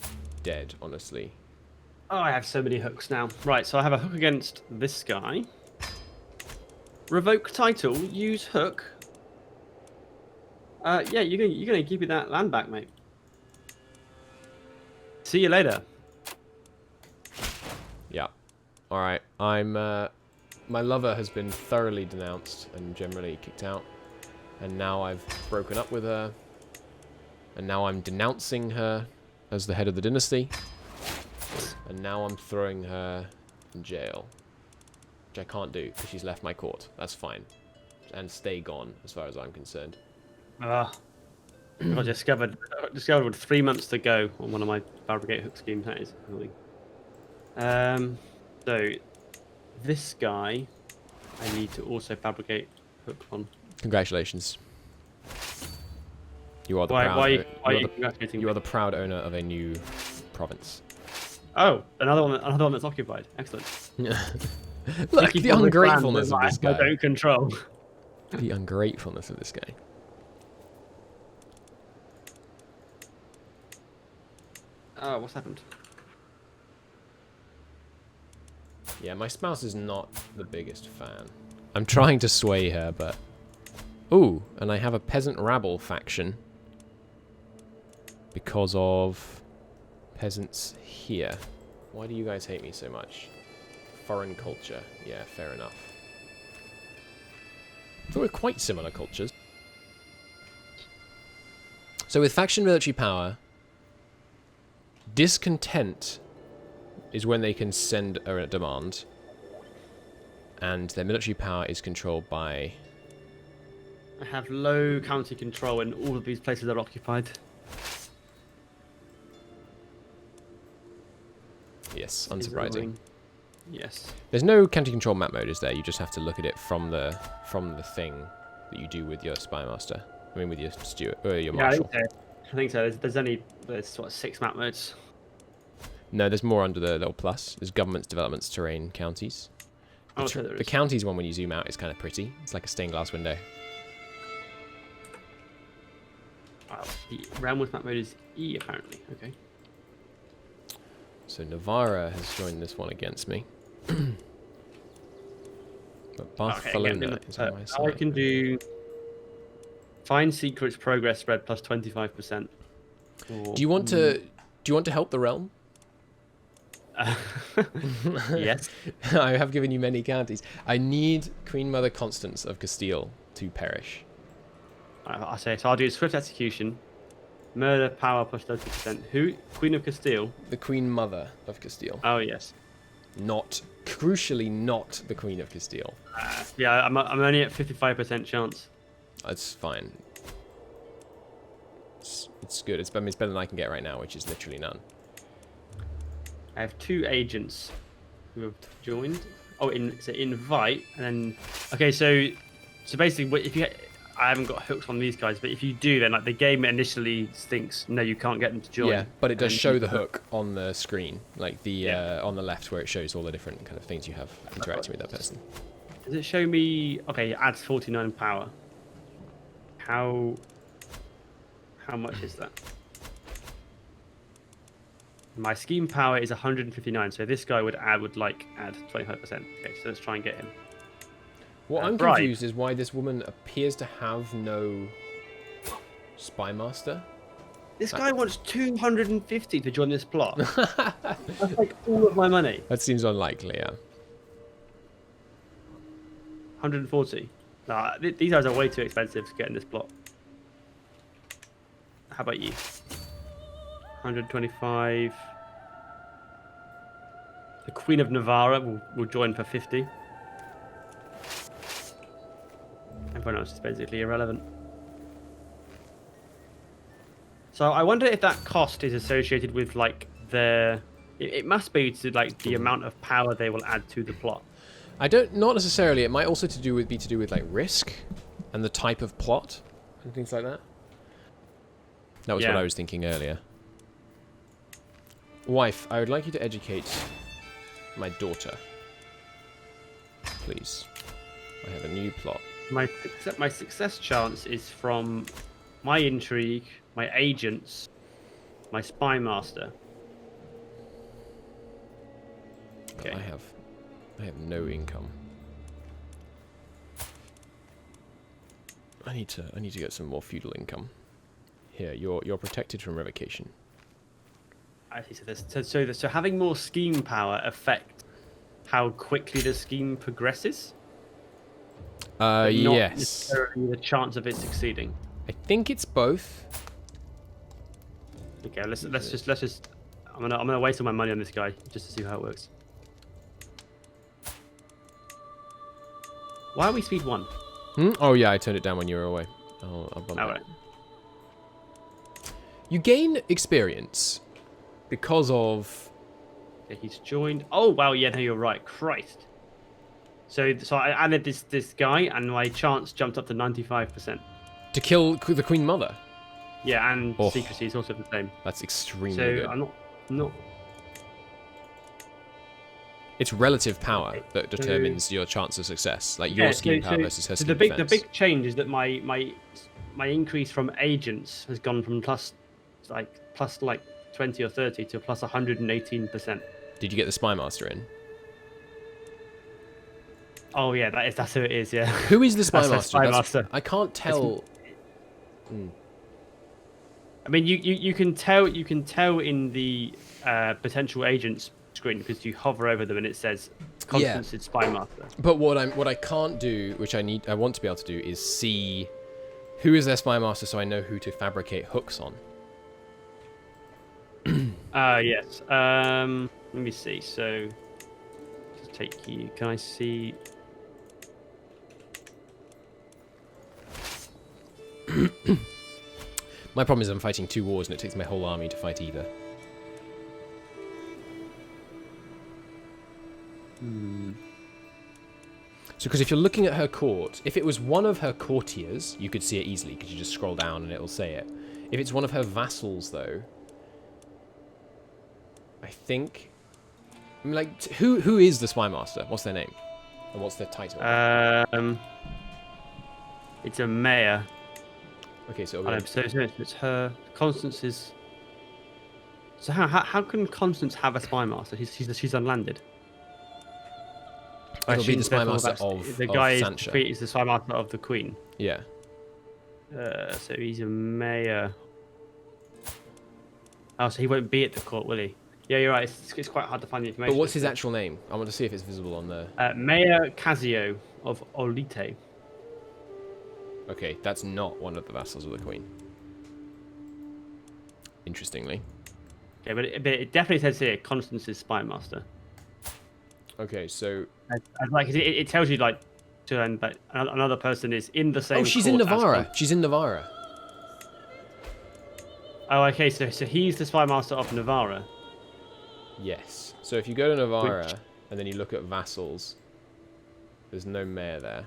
dead, honestly. Oh, I have so many hooks now. Right, so I have a hook against this guy. Revoke title, use hook. Yeah, you're gonna give me that land back, mate. See you later. Yeah. Alright, I'm, my lover has been thoroughly denounced and generally kicked out. And now I've broken up with her. And now I'm denouncing her as the head of the dynasty. And now I'm throwing her in jail. Which I can't do, because she's left my court. That's fine. And stay gone, as far as I'm concerned. I discovered with 3 months to go on one of my fabricate hook schemes. That is annoying. So this guy, I need to also fabricate hook on. Congratulations. You are the you are the proud owner of a new province. Oh, another one that's occupied. Excellent. Look, the ungratefulness of this guy. I don't control. The ungratefulness of this guy. Oh, what's happened? Yeah, my spouse is not the biggest fan. I'm trying to sway her, but... Ooh, and I have a peasant rabble faction. Because of peasants here. Why do you guys hate me so much? Foreign culture. Yeah, fair enough. So we're quite similar cultures. So with faction military power, discontent is when they can send a demand, and their military power is controlled by... I have low county control in all of these places that are occupied. Yes, unsurprising. Yes. There's no county control map mode, is there? You just have to look at it from the thing that you do with your spy master. I mean, with your steward or your marshal. I think so. There's what, 6 map modes. No, there's more under the little plus. There's governments, developments, terrain, counties. The counties one, when you zoom out, is kind of pretty. It's like a stained glass window. The realmwood map mode is E, apparently. Okay. So Navarra has joined this one against me. But Barcelona is on my side. I can do... Find secrets, progress spread, plus 25%. Do you want to help the realm? Yes. I have given you many counties. I need Queen Mother Constance of Castile to perish. I say so. I'll do swift execution, murder power plus 30%. Who? Queen of Castile. The Queen Mother of Castile. Oh yes. Crucially, not the Queen of Castile. Yeah, I'm only at 55% chance. That's fine. It's good. It's better than I can get right now, which is literally none. I have 2 agents who have joined. Oh, so invite, and then okay. So basically, if you I haven't got hooks on these guys, but if you do, then like the game initially thinks no, you can't get them to join. Yeah, but it does show the hook on the screen, like the on the left where it shows all the different kind of things you have interacting with that person. Does it show me? Okay, it adds 49 power. How much is that? My scheme power is 159, so this guy would add 25%. Okay, so let's try and get him. What I'm confused is why this woman appears to have no spy master. This guy wants 250 to join this plot. That's like all of my money. That seems unlikely, yeah. 140. Nah, these guys are way too expensive to get in this plot. How about you? 125. The Queen of Navarra will join for 50. Everyone else is basically irrelevant. So I wonder if that cost is associated with like their... It must be to like the amount of power they will add to the plot. Not necessarily. It might also be to do with like risk and the type of plot and things like that. That was what I was thinking earlier. Wife, I would like you to educate my daughter. Please. I have a new plot. My success chance is from my intrigue, my agents, my spy master. Okay. I have no income. I need to get some more feudal income. Here, you're protected from revocation. I see. So having more scheme power affect how quickly the scheme progresses. But not yes. necessarily the chance of it succeeding. I think it's both. Okay, let's just. I'm gonna waste all my money on this guy just to see how it works. Why are we speed 1? Oh yeah, I turned it down when you were away. I'll bump it. Right. You gain experience because of. Okay, he's joined. Oh wow, yeah, no, you're right. Christ. So I added this guy, and my chance jumped up to 95%. To kill the Queen Mother. Yeah, and secrecy is also the same. That's extremely good. So I'm not. It's relative power that determines your chance of success, like your scheme power versus her scheme defense. The big change is that my increase from agents has gone from plus 20 or 30 to plus 118%. Did you get the spy master in? Oh yeah, that's who it is. Yeah. Who is the spy master? Spy master. I can't tell. I mean, you can tell in the potential agents screen because you hover over them and it says Constance's spy master. But what I can't do, which I want to be able to do, is see who is their spy master, so I know who to fabricate hooks on. Yes. Let me see. So, just take you. Can I see? My problem is I'm fighting 2 wars and it takes my whole army to fight either. So, because if you're looking at her court, if it was one of her courtiers, you could see it easily because you just scroll down and it'll say it. If it's one of her vassals, though, I think, I mean, like, who is the spy master? What's their name? And what's their title? It's a mayor. Okay, so it's her. Constance is. So how can Constance have a spy master? She's unlanded. It'll be the spy master of the guy Sancha. is the spy master of the Queen. Yeah. So he's a mayor. Oh, so he won't be at the court, will he? Yeah, you're right. It's quite hard to find the information. But what's his actual name? I want to see if it's visible on the. Mayor Casio of Olite. Okay, that's not one of the vassals of the Queen. Interestingly. Okay, but it definitely says here Constance's spy master. Okay, so like it tells you like that another person is in the same. Oh, she's in Navarra. She's in Navarra. Oh, okay. So he's the spy master of Navarra. Yes. So if you go to Navarra and then you look at vassals, there's no mayor there.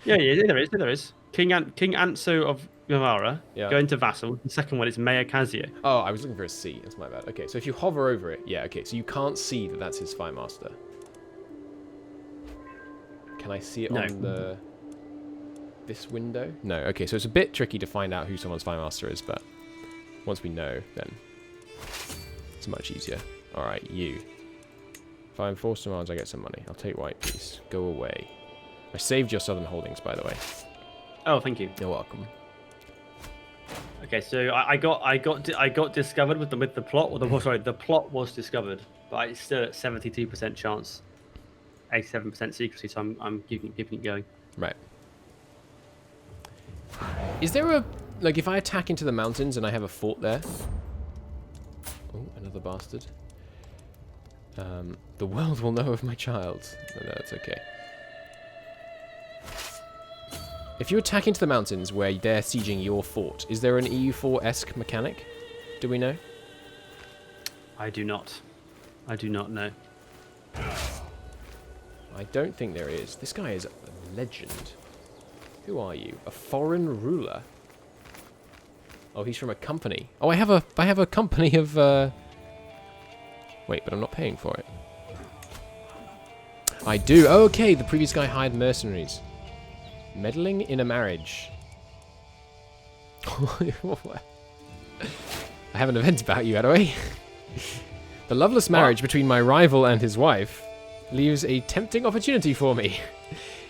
yeah, there is. King Anso of Navarra. Yeah. Going to vassal. The second one is Mayor Casio. Oh, I was looking for a C. That's my bad. Okay, so if you hover over it, yeah. Okay, so you can't see that that's his spy master. Can I see it on this window? No. Okay, so it's a bit tricky to find out who someone's spy master is, but once we know, then it's much easier. All right, you. If I enforce demands, I get some money. I'll take white, please. Go away. I saved your southern holdings, by the way. Oh, thank you. You're welcome. Okay, so I got discovered with the plot. The plot was discovered, but it's still at 72% chance, 87% secrecy. So I'm keeping it going. Right. Is there a if I attack into the mountains and I have a fort there? Oh, another bastard. The world will know of my child. No, it's okay. If you attack into the mountains where they're sieging your fort, is there an EU4-esque mechanic? Do we know? I do not know. I don't think there is. This guy is a legend. Who are you? A foreign ruler? Oh, he's from a company. Oh, I have a company of... Wait, but I'm not paying for it. I do. Oh, okay, the previous guy hired mercenaries. Meddling in a marriage. I have an event about you, Adaway. The loveless marriage between my rival and his wife leaves a tempting opportunity for me.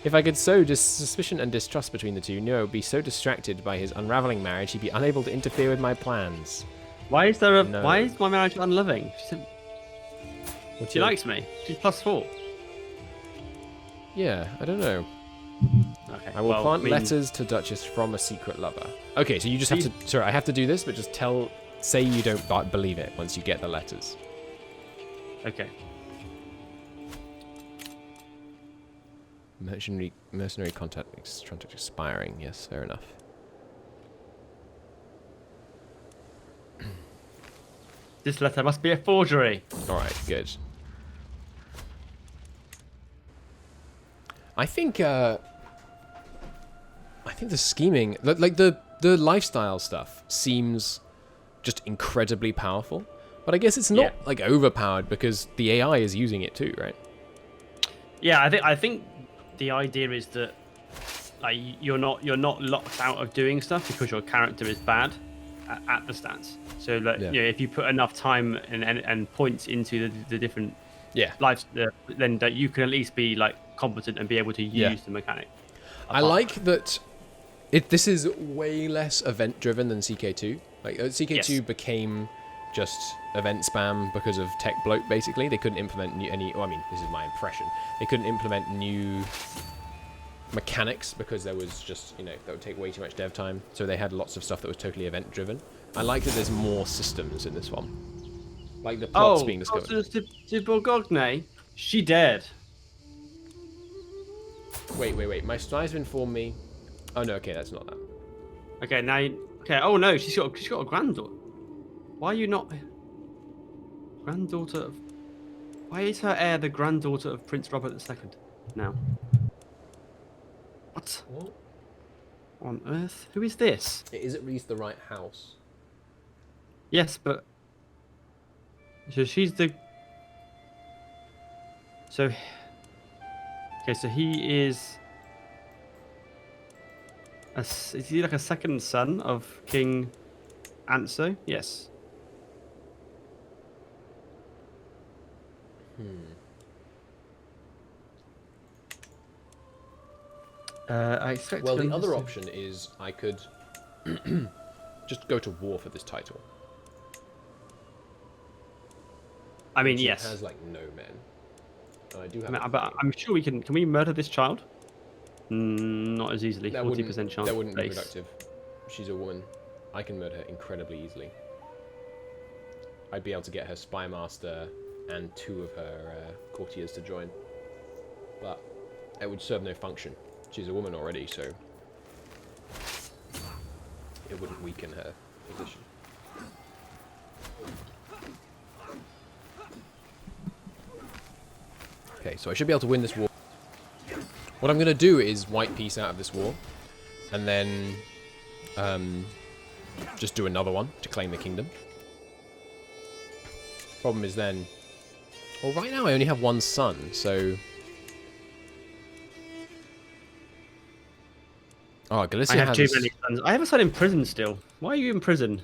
If I could sow suspicion and distrust between the two, Neo would be so distracted by his unraveling marriage, he'd be unable to interfere with my plans. Why is there a? No. Why is my marriage unloving? She likes me. She's +4. Yeah, I don't know. Okay. I will plant letters to Duchess from a secret lover. Okay, so you just have to. Sorry, I have to do this, but just say you don't believe it once you get the letters. Okay. Mercenary contract expiring. Yes, fair enough. This letter must be a forgery. All right, good. I think the scheming, like the lifestyle stuff, seems just incredibly powerful. But I guess it's not like overpowered because the AI is using it too, right? Yeah, I think the idea is that like you're not locked out of doing stuff because your character is bad at the stats. So like you know, if you put enough time and points into the different lives, then that you can at least be like competent and be able to use the mechanic. I like that. This is way less event driven than CK2. Like CK2 became just event spam because of tech bloat. Basically, they couldn't implement any. Well, I mean, this is my impression. They couldn't implement new mechanics because there was just that would take way too much dev time. So they had lots of stuff that was totally event driven. I like that there's more systems in this one. Like the plots being discovered. To Borgogne, she dead. Wait. My spies have informed me. Oh no, okay, that's not that. Okay, now okay. Oh no, she's got a granddaughter. Why are you not granddaughter of? Why is her heir the granddaughter of Prince Robert II now? What on earth? Who is this? It is at least the right house. Yes, but so she's the. So okay, so he is. Is he like a second son of King Anso? Yes. I expect. Well, the other option is I could just go to war for this title. I mean, yes. It has like no men. And I do have. But I'm sure we can. Can we murder this child? Not as easily. 40% chance. That wouldn't be productive. She's a woman. I can murder her incredibly easily. I'd be able to get her spy master and 2 of her courtiers to join. But it would serve no function. She's a woman already, so it wouldn't weaken her position. Okay, so I should be able to win this war. What I'm going to do is white peace out of this war, and then just do another one to claim the kingdom. Problem is then, well, right now I only have 1 son, so. Oh, Galicia I have too many sons. I have a son in prison still. Why are you in prison?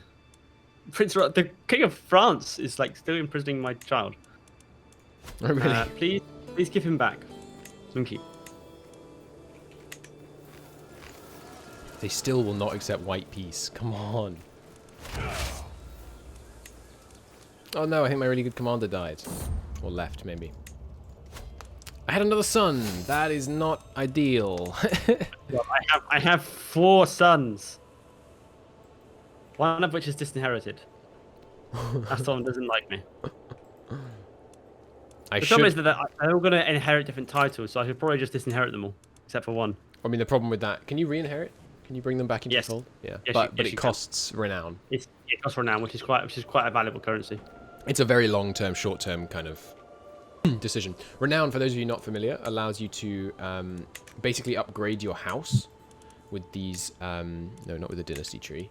The King of France is like still imprisoning my child. Oh, really? Please give him back. Thank you. They still will not accept white peace. Come on. Oh no, I think my really good commander died. Or left, maybe. I had another son. That is not ideal. Well, I have 4 sons. One of which is disinherited. That one doesn't like me. The problem is that they're all going to inherit different titles, so I should probably just disinherit them all, except for 1. I mean, the problem with that, can you re-inherit? Can you bring them back into the fold? Yeah, but it costs renown. It costs renown, which is quite a valuable currency. It's a very long-term, short-term kind of decision. Renown, for those of you not familiar, allows you to basically upgrade your house with these. No, not with the dynasty tree.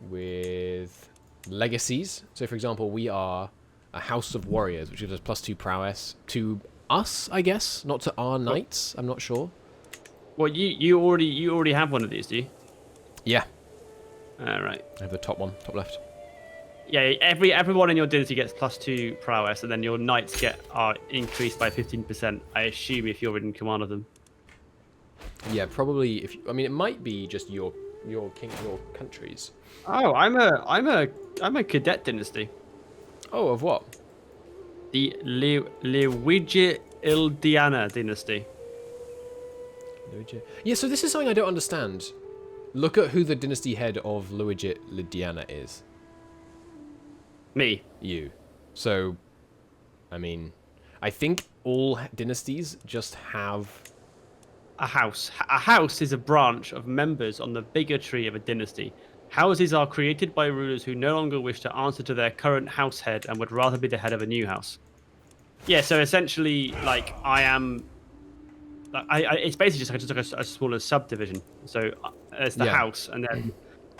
With legacies. So, for example, we are a house of warriors, which gives us +2 prowess to us, I guess, not to our knights. I'm not sure. Well, you already have one of these, do you? Yeah, All right. I have the top one, top left. Yeah, everyone in your dynasty gets +2 prowess, and then your knights are increased by 15%. I assume if you're in command of them. Yeah, probably. I mean, it might be just your countries. Oh, I'm a cadet dynasty. Oh, of what? The Luigi Ildiana dynasty. Yeah, so this is something I don't understand. Look at who the dynasty head of Luigi Lidiana is. Me. You. So, I mean, I think all dynasties just have... A house. A house is a branch of members on the bigger tree of a dynasty. Houses are created by rulers who no longer wish to answer to their current house head and would rather be the head of a new house. Yeah, so essentially, like, I am... it's basically just like a smaller subdivision. So it's the house, and then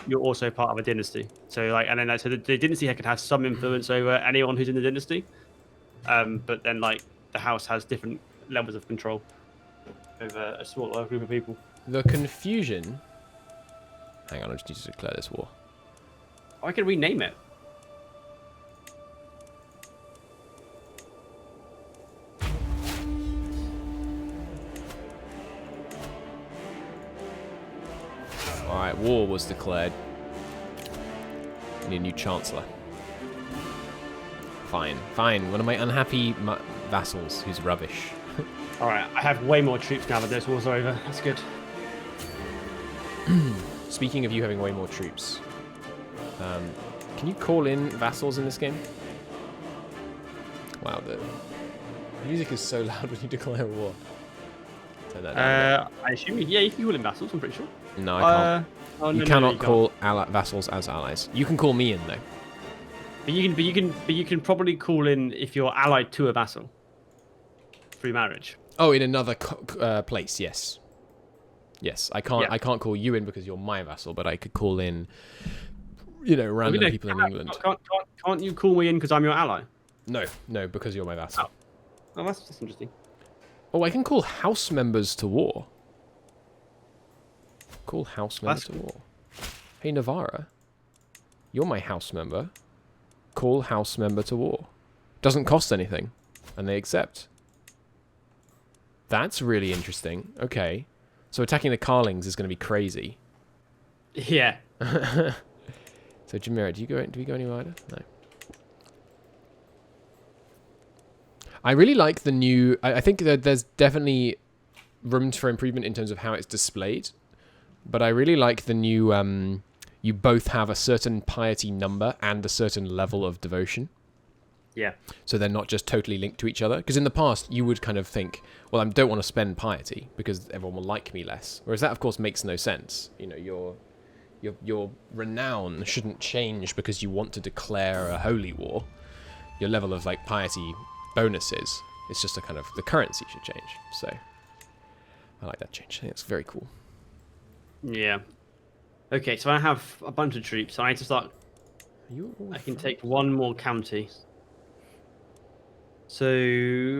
you're also part of a dynasty. So like, and then so the dynasty head can have some influence over anyone who's in the dynasty. But then like the house has different levels of control over a smaller group of people. The confusion... Hang on, I just need to declare this war. I can rename it. Alright, war was declared. We need a new chancellor. Fine, fine. One of my unhappy vassals who's rubbish. Alright, I have way more troops now that those wars are over. That's good. Speaking of you having way more troops, can you call in vassals in this game? Wow, the music is so loud when you declare a war. Turn that down. I assume, yeah, you can call in vassals, I'm pretty sure. No, I can't. You cannot you call vassals as allies. You can call me in though. But you can probably call in if you're allied to a vassal through marriage. Oh, in another place, yes. Yes, I can't. Yeah. I can't call you in because you're my vassal, but I could call in, you know, random people in England. Can't you call me in because I'm your ally? No, because you're my vassal. Oh, that's interesting. Oh, I can call house members to war. Call house members to war. Hey, Navarra, you're my house member. Call house member to war. Doesn't cost anything, and they accept. That's really interesting. Okay. So attacking the Carlings is going to be crazy. Yeah. So Jamira, do we go any wider? No. I really like the new... I think that there's definitely room for improvement in terms of how it's displayed. But I really like the new... you both have a certain piety number and a certain level of devotion. Yeah. So they're not just totally linked to each other. Because in the past, you would kind of think, well, I don't want to spend piety because everyone will like me less. Whereas that, of course, makes no sense. You know, your renown shouldn't change because you want to declare a holy war. Your level of like piety bonuses. It's just a kind of the currency should change. So I like that change. I think it's very cool. Yeah. Okay, so I have a bunch of troops. So I need to start. I can take one more county. So,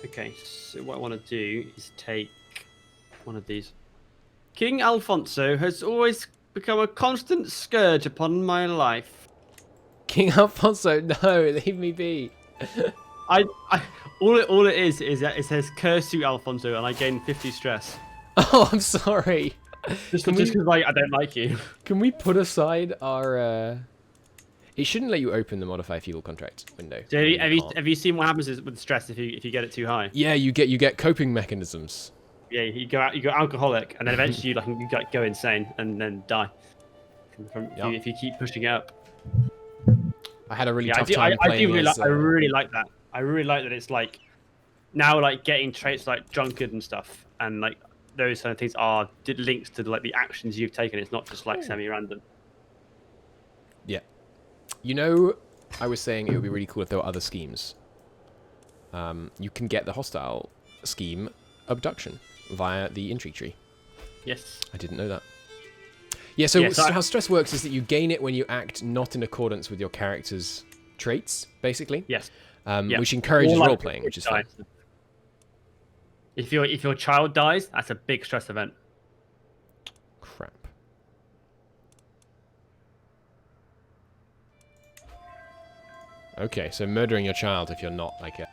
okay, so what I want to do is take one of these. King Alfonso has always become a constant scourge upon my life. King Alfonso, no, leave me be. All it is that it says curse you, Alfonso, and I gain 50 stress. Oh, I'm sorry. Just because like I don't like you. Can we put aside our? It shouldn't let you open the modify feeble contract window. So have you seen what happens with stress if you get it too high? Yeah, you get coping mechanisms. Yeah, you go alcoholic, and then eventually you go insane and then die. If you keep pushing it up. I had a really tough time playing I really like that. I really like that it's like now like getting traits like drunkard and stuff, and like those kind of things are linked to like the actions you've taken. It's not just like semi-random. Yeah. You know, I was saying it would be really cool if there were other schemes. You can get the hostile scheme abduction via the intrigue tree. Yes. I didn't know that. Yeah, so how stress works is that you gain it when you act not in accordance with your character's traits, basically. Yes. Which encourages role-playing, which is fun. If your child dies, that's a big stress event. Crap. Okay, so murdering your child if you're not like a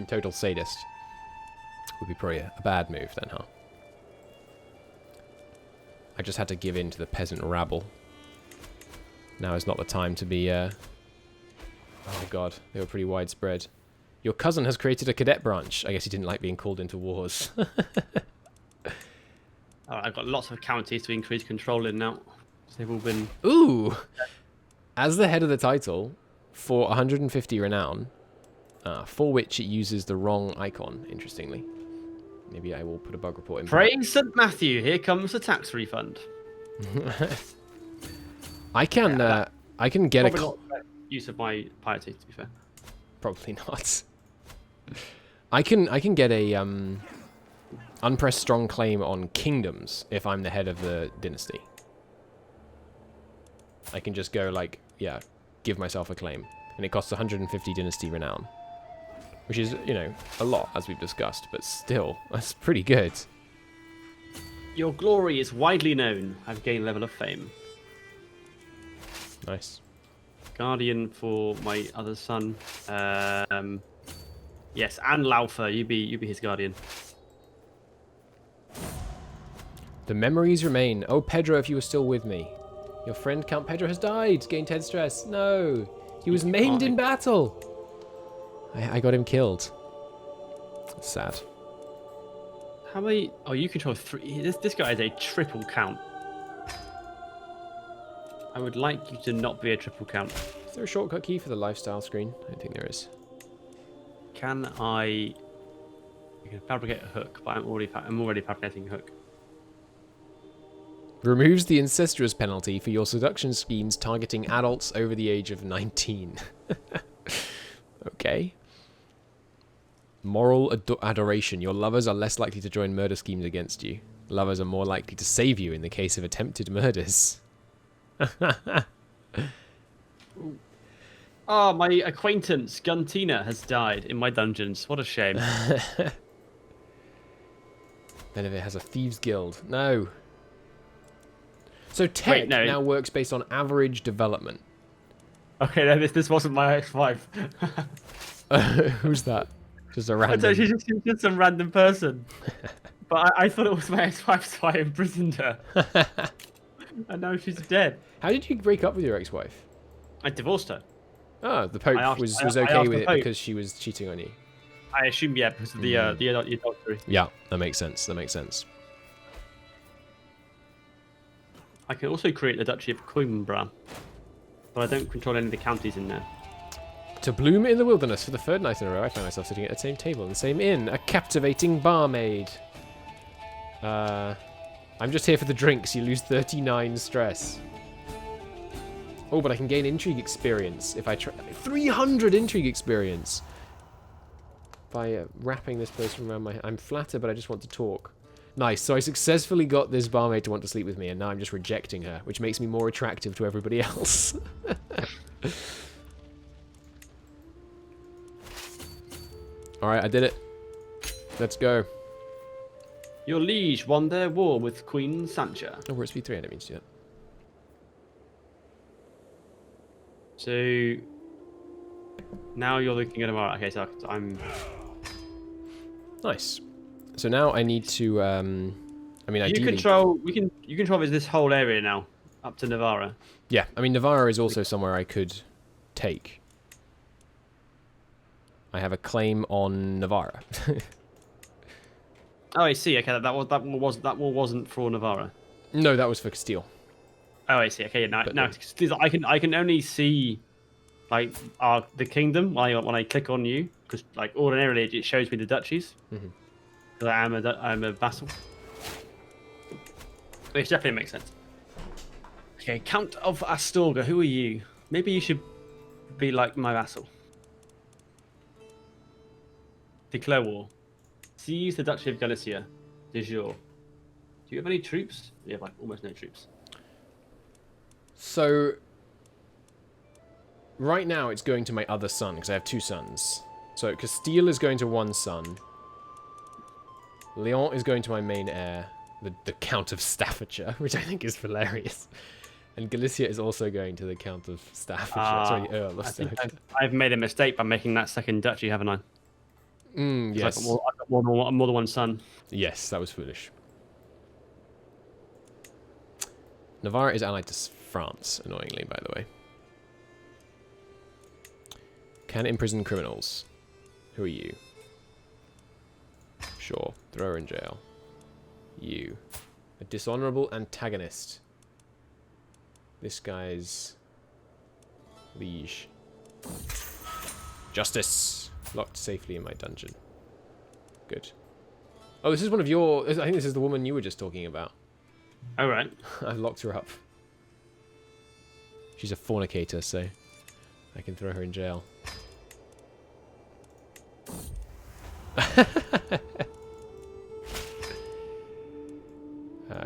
total sadist would be probably a bad move then, huh? I just had to give in to the peasant rabble. Now is not the time to be, oh god, they were pretty widespread. Your cousin has created a cadet branch. I guess he didn't like being called into wars. I've got lots of counties to increase control in now. They've all been... Ooh! As the head of the title, for 150 renown, for which it uses the wrong icon, interestingly. Maybe I will put a bug report in. Praise St. Matthew, here comes the tax refund. I can get Probably not the use of my piety, to be fair. Probably not. I can get a unpressed strong claim on kingdoms if I'm the head of the dynasty. I can just go like, yeah, give myself a claim, and it costs 150 dynasty renown, which is, you know, a lot as we've discussed, but still, that's pretty good. Your glory is widely known. I've gained level of fame. Nice. Guardian for my other son. Yes, and Laufer, you be his guardian. The memories remain. Oh, Pedro, if you were still with me. Your friend Count Pedro has died. Gained 10 stress. No. He was maimed in battle. I got him killed. That's sad. How many... Oh, you control 3. This guy is a triple count. I would like you to not be a triple count. Is there a shortcut key for the lifestyle screen? I don't think there is. Can I... You can fabricate a hook, but I'm already fabricating a hook. Removes the incestuous penalty for your seduction schemes targeting adults over the age of 19. Okay. Moral adoration. Your lovers are less likely to join murder schemes against you. Lovers are more likely to save you in the case of attempted murders. Oh, my acquaintance, Guntina, has died in my dungeons. What a shame. Benefit has a thieves guild. No. So tech now works based on average development. Okay, no, this wasn't my ex-wife. Who's that? Just a random... She's just some random person. But I thought it was my ex-wife, so I imprisoned her. And now she's dead. How did you break up with your ex-wife? I divorced her. Oh, the Pope was okay with it because she was cheating on you. I assume, yeah, because of the adultery. Yeah, that makes sense. That makes sense. I can also create the Duchy of Coimbra, but I don't control any of the counties in there. To bloom in the wilderness for the third night in a row, I find myself sitting at the same table in the same inn. A captivating barmaid. I'm just here for the drinks. You lose 39 stress. Oh, but I can gain intrigue experience if I try. 300 intrigue experience by wrapping this person around my... I'm flattered, but I just want to talk. Nice. So I successfully got this barmaid to want to sleep with me, and now I'm just rejecting her, which makes me more attractive to everybody else. Alright, I did it. Let's go. Your liege won their war with Queen Sancha. Oh, we're at speed 3, I didn't mean to do that. So now you're looking at Amara. Okay, so I'm... Nice. So now I need to, I mean, ideally... You control this whole area now, up to Navarra. Yeah, I mean, Navarra is also somewhere I could take. I have a claim on Navarra. Oh, I see. Okay, that war wasn't for Navarra. No, that was for Castile. Oh, I see. Okay, now I can only see like the kingdom when I click on you, because like ordinarily it shows me the duchies. Because I'm a vassal, which definitely makes sense. Okay, Count of Astorga, who are you? Maybe you should be like my vassal. Declare war. Seize the Duchy of Galicia. De jure. Do you have any troops? You have like almost no troops. So, right now it's going to my other son, because I have two sons. So Castile is going to one son. Leon is going to my main heir, the Count of Staffordshire, which I think is hilarious. And Galicia is also going to the Count of Staffordshire. Sorry, the Earl of Staffordshire. I've made a mistake by making that second duchy, haven't I? Yes. I've got more than one son. Yes, that was foolish. Navarre is allied to France, annoyingly, by the way. Can imprison criminals. Who are you? Sure, throw her in jail. You. A dishonorable antagonist. This guy's liege. Justice. Locked safely in my dungeon. Good. Oh, this is one of your... I think this is the woman you were just talking about. All right. I've locked her up. She's a fornicator, so I can throw her in jail.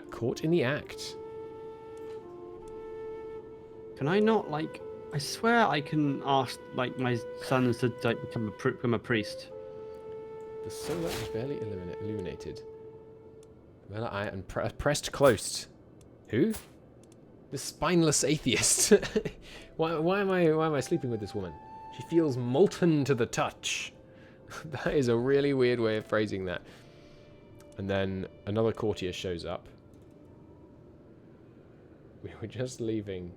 Caught in the act. Can I not, like... I swear I can ask, like, my sons to like, become a priest. The sunlight is barely illuminated. Well, I am pressed close. Who? The spineless atheist. why am I sleeping with this woman? She feels molten to the touch. That is a really weird way of phrasing that. And then another courtier shows up. We were just leaving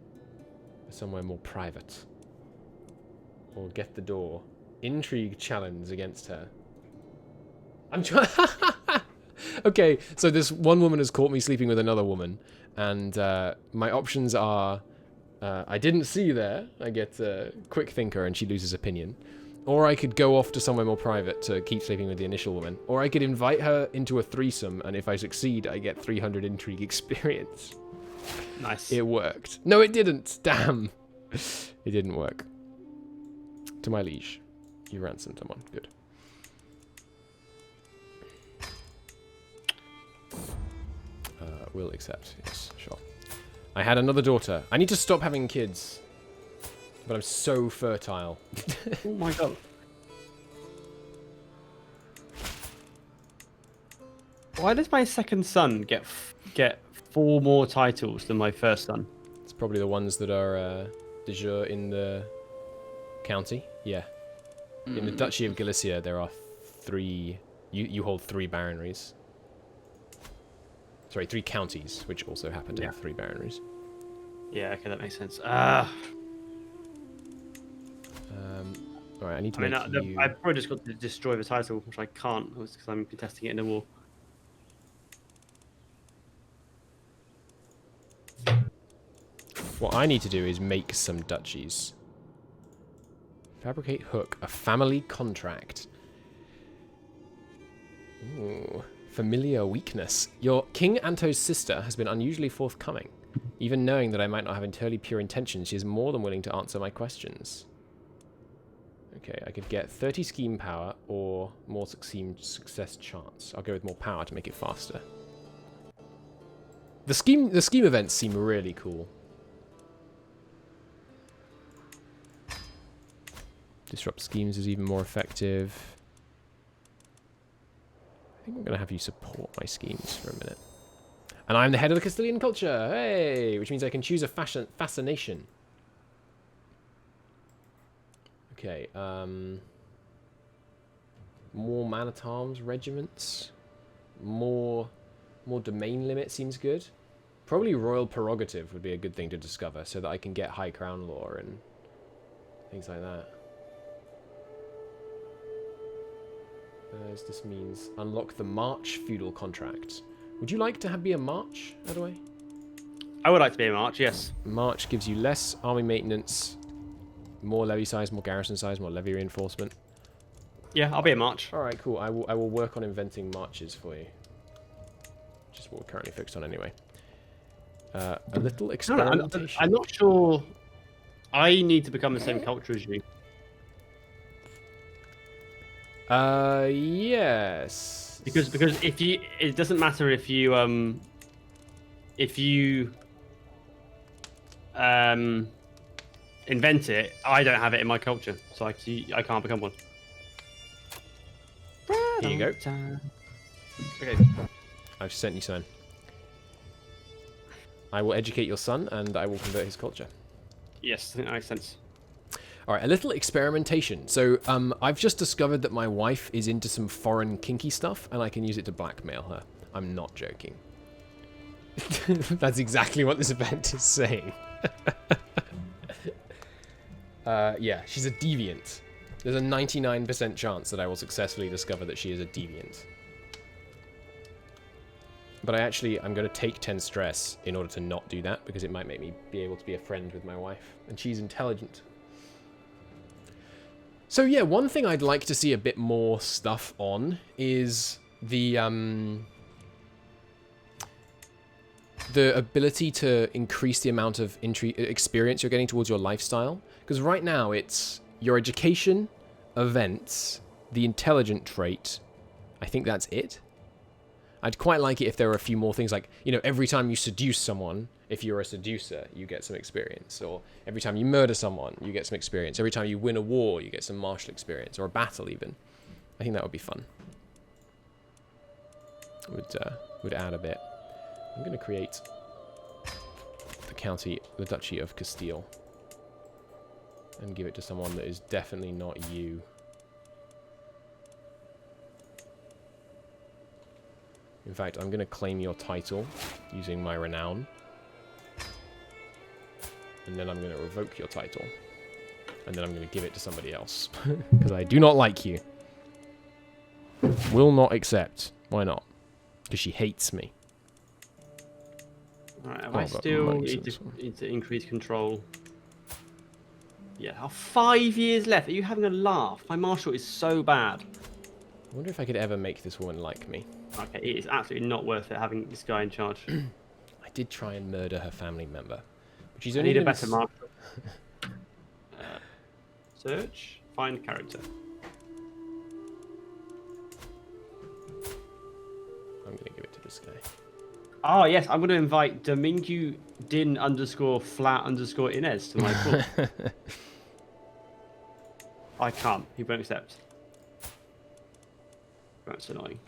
somewhere more private. Or get the door. Intrigue challenge against her. I'm trying. Okay, so this one woman has caught me sleeping with another woman, and my options are: I didn't see you there. I get quick thinker, and she loses opinion. Or I could go off to somewhere more private to keep sleeping with the initial woman. Or I could invite her into a threesome, and if I succeed, I get 300 intrigue experience. Nice. It worked. No, it didn't. Damn. It didn't work. To my liege. You ransomed someone. Good. Will accept. Yes, sure. I had another daughter. I need to stop having kids. But I'm so fertile. Oh my god. Why does my second son get 4 more titles than my first son? It's probably the ones that are de jure in the county. Yeah. In the Duchy of Galicia, there are 3... You hold 3 baronries. Sorry, 3 counties, which also happen to have 3 baronries. Yeah, okay, that makes sense. Alright, I need to I make mean, you... I've probably just got to destroy the title, which I can't, because I'm contesting it in the war. What I need to do is make some duchies. Fabricate hook, a family contract. Ooh, familiar weakness. Your King Anto's sister has been unusually forthcoming. Even knowing that I might not have entirely pure intentions, she is more than willing to answer my questions. Okay, I could get 30 scheme power or more success chance. I'll go with more power to make it faster. The scheme events seem really cool. Disrupt schemes is even more effective. I think I'm going to have you support my schemes for a minute. And I'm the head of the Castilian culture, hey! Which means I can choose a fascination. Okay, more man at arms regiments, more domain limit seems good. Probably royal prerogative would be a good thing to discover, so that I can get high crown law and things like that. As this means unlock the March feudal contract. Would you like to be a March, by the way? I would like to be a March, yes. March gives you less army maintenance, more levy size, more garrison size, more levy reinforcement. Yeah, I'll be a March. All right, cool. I will work on inventing marches for you. Which is what we're currently fixed on anyway. A little experimentation. I'm not sure. I need to become the same culture as you. Yes. Because if you, it doesn't matter if you invent it. I don't have it in my culture, so I can't become one. Here you go. Okay. I've sent you something. I will educate your son, and I will convert his culture. Yes, I think that makes sense. All right, a little experimentation. So I've just discovered that my wife is into some foreign kinky stuff, and I can use it to blackmail her. I'm not joking. That's exactly what this event is saying. Yeah, she's a deviant. There's a 99% chance that I will successfully discover that she is a deviant. But I'm going to take 10 stress in order to not do that, because it might make me be able to be a friend with my wife. And she's intelligent. So yeah, one thing I'd like to see a bit more stuff on is the ability to increase the amount of experience you're getting towards your lifestyle. Because right now it's your education, events, the intelligent trait. I think that's it. I'd quite like it if there were a few more things like, you know, every time you seduce someone, if you're a seducer, you get some experience. Or every time you murder someone, you get some experience. Every time you win a war, you get some martial experience. Or a battle, even. I think that would be fun. Would add a bit. I'm going to create the Duchy of Castile. And give it to someone that is definitely not you. In fact, I'm going to claim your title using my renown. And then I'm going to revoke your title. And then I'm going to give it to somebody else. Because I do not like you. Will not accept. Why not? Because she hates me. Alright, I still need to increase control. Yeah, 5 years left. Are you having a laugh? My martial is so bad. I wonder if I could ever make this woman like me. Okay, it is absolutely not worth it having this guy in charge. I did try and murder her family member. But she's I only need a better martial. Search, find character. I'm going to give it to this guy. Oh, yes, I'm going to invite Domingu Din _flat_ Inez to my pool. I can't. He won't accept. That's annoying.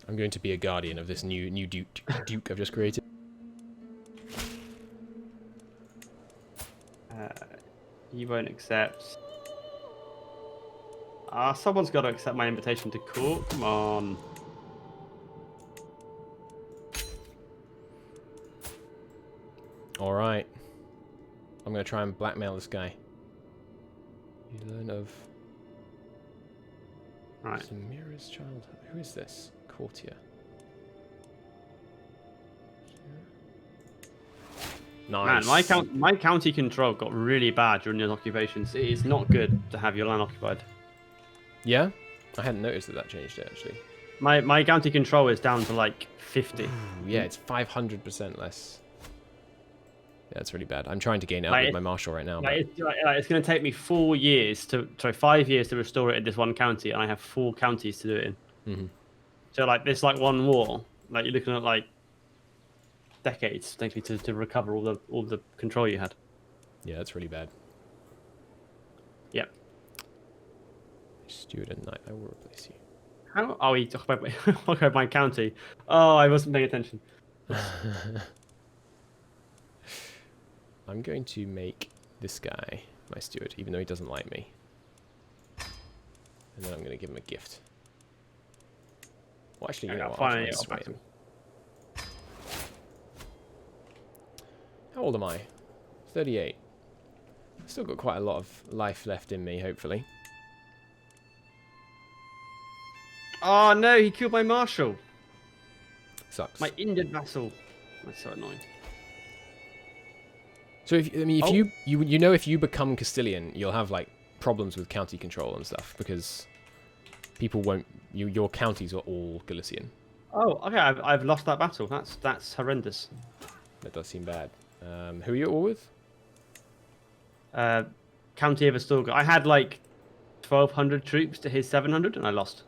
I'm going to be a guardian of this new Duke I've just created. He won't accept. Someone's got to accept my invitation to court. Come on. All right. I'm going to try and blackmail this guy. You learn of Right. Samira's childhood. Who is this? Courtier. Nice. Man, my county control got really bad during those occupations. It is not good to have your land occupied. Yeah? I hadn't noticed that changed it, actually. My county control is down to like 50. Ooh, yeah, it's 500% less. Yeah, that's really bad. I'm trying to gain it up with my marshal right now. It's going to take me 5 years to restore it in this one county, and I have 4 counties to do it in. Mm-hmm. So like this, like one war, like you're looking at like decades potentially to recover all the control you had. Yeah, that's really bad. Yep. Steward and knight, I will replace you. How? Oh, he occupied my county. Oh, I wasn't paying attention. I'm going to make this guy my steward, even though he doesn't like me. And then I'm going to give him a gift. Well, actually, you know what? I'll try and sway him. How old am I? 38. I've still got quite a lot of life left in me, hopefully. Oh no, he killed my marshal. Sucks. My injured vassal. That's so annoying. So if you become Castilian, you'll have like problems with county control and stuff because people won't. Your counties are all Galician. Oh, okay. I've lost that battle. That's horrendous. That does seem bad. Who are you all with? County of Astorga. I had like 1,200 troops to his 700, and I lost.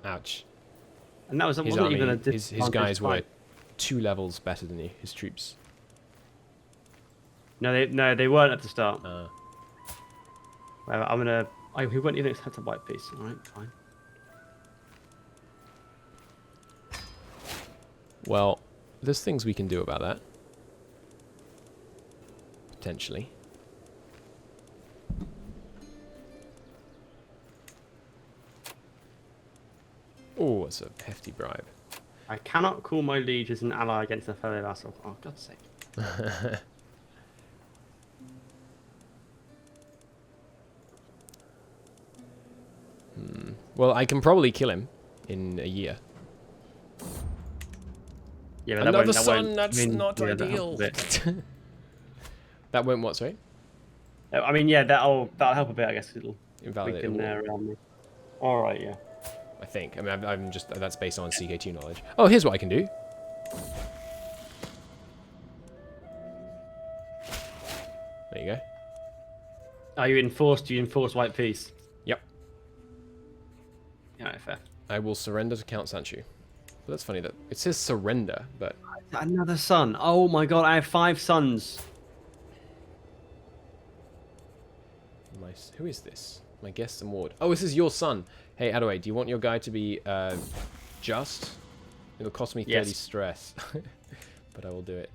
Ouch. And that wasn't even a his guys were 2 levels better than you. His troops. No, they weren't at the start. Well, I'm gonna. He won't even accept a white piece. All right, fine. Well, there's things we can do about that. Potentially. Oh, it's a hefty bribe. I cannot call my liege as an ally against a fellow vassal. Oh, God's sake. Well, I can probably kill him in a year. Yeah, but Another that son, won't, that's not ideal. That won't what, sorry? I mean, yeah, that'll help a bit, I guess. It'll Invalidate weaken the their. wall. All right, yeah. I think. I mean, I'm just... That's based on CK2 knowledge. Oh, here's what I can do. There you go. Oh, you enforce white peace. Yep. Yeah, fair. I will surrender to Count Sanchu. But that's funny that it says surrender, but... Another son. Oh my god, I have 5 sons. Nice. Who is this? My guest and ward. Oh, this is your son. Hey, Adaway, do you want your guy to be just? It'll cost me 30 stress. But I will do it.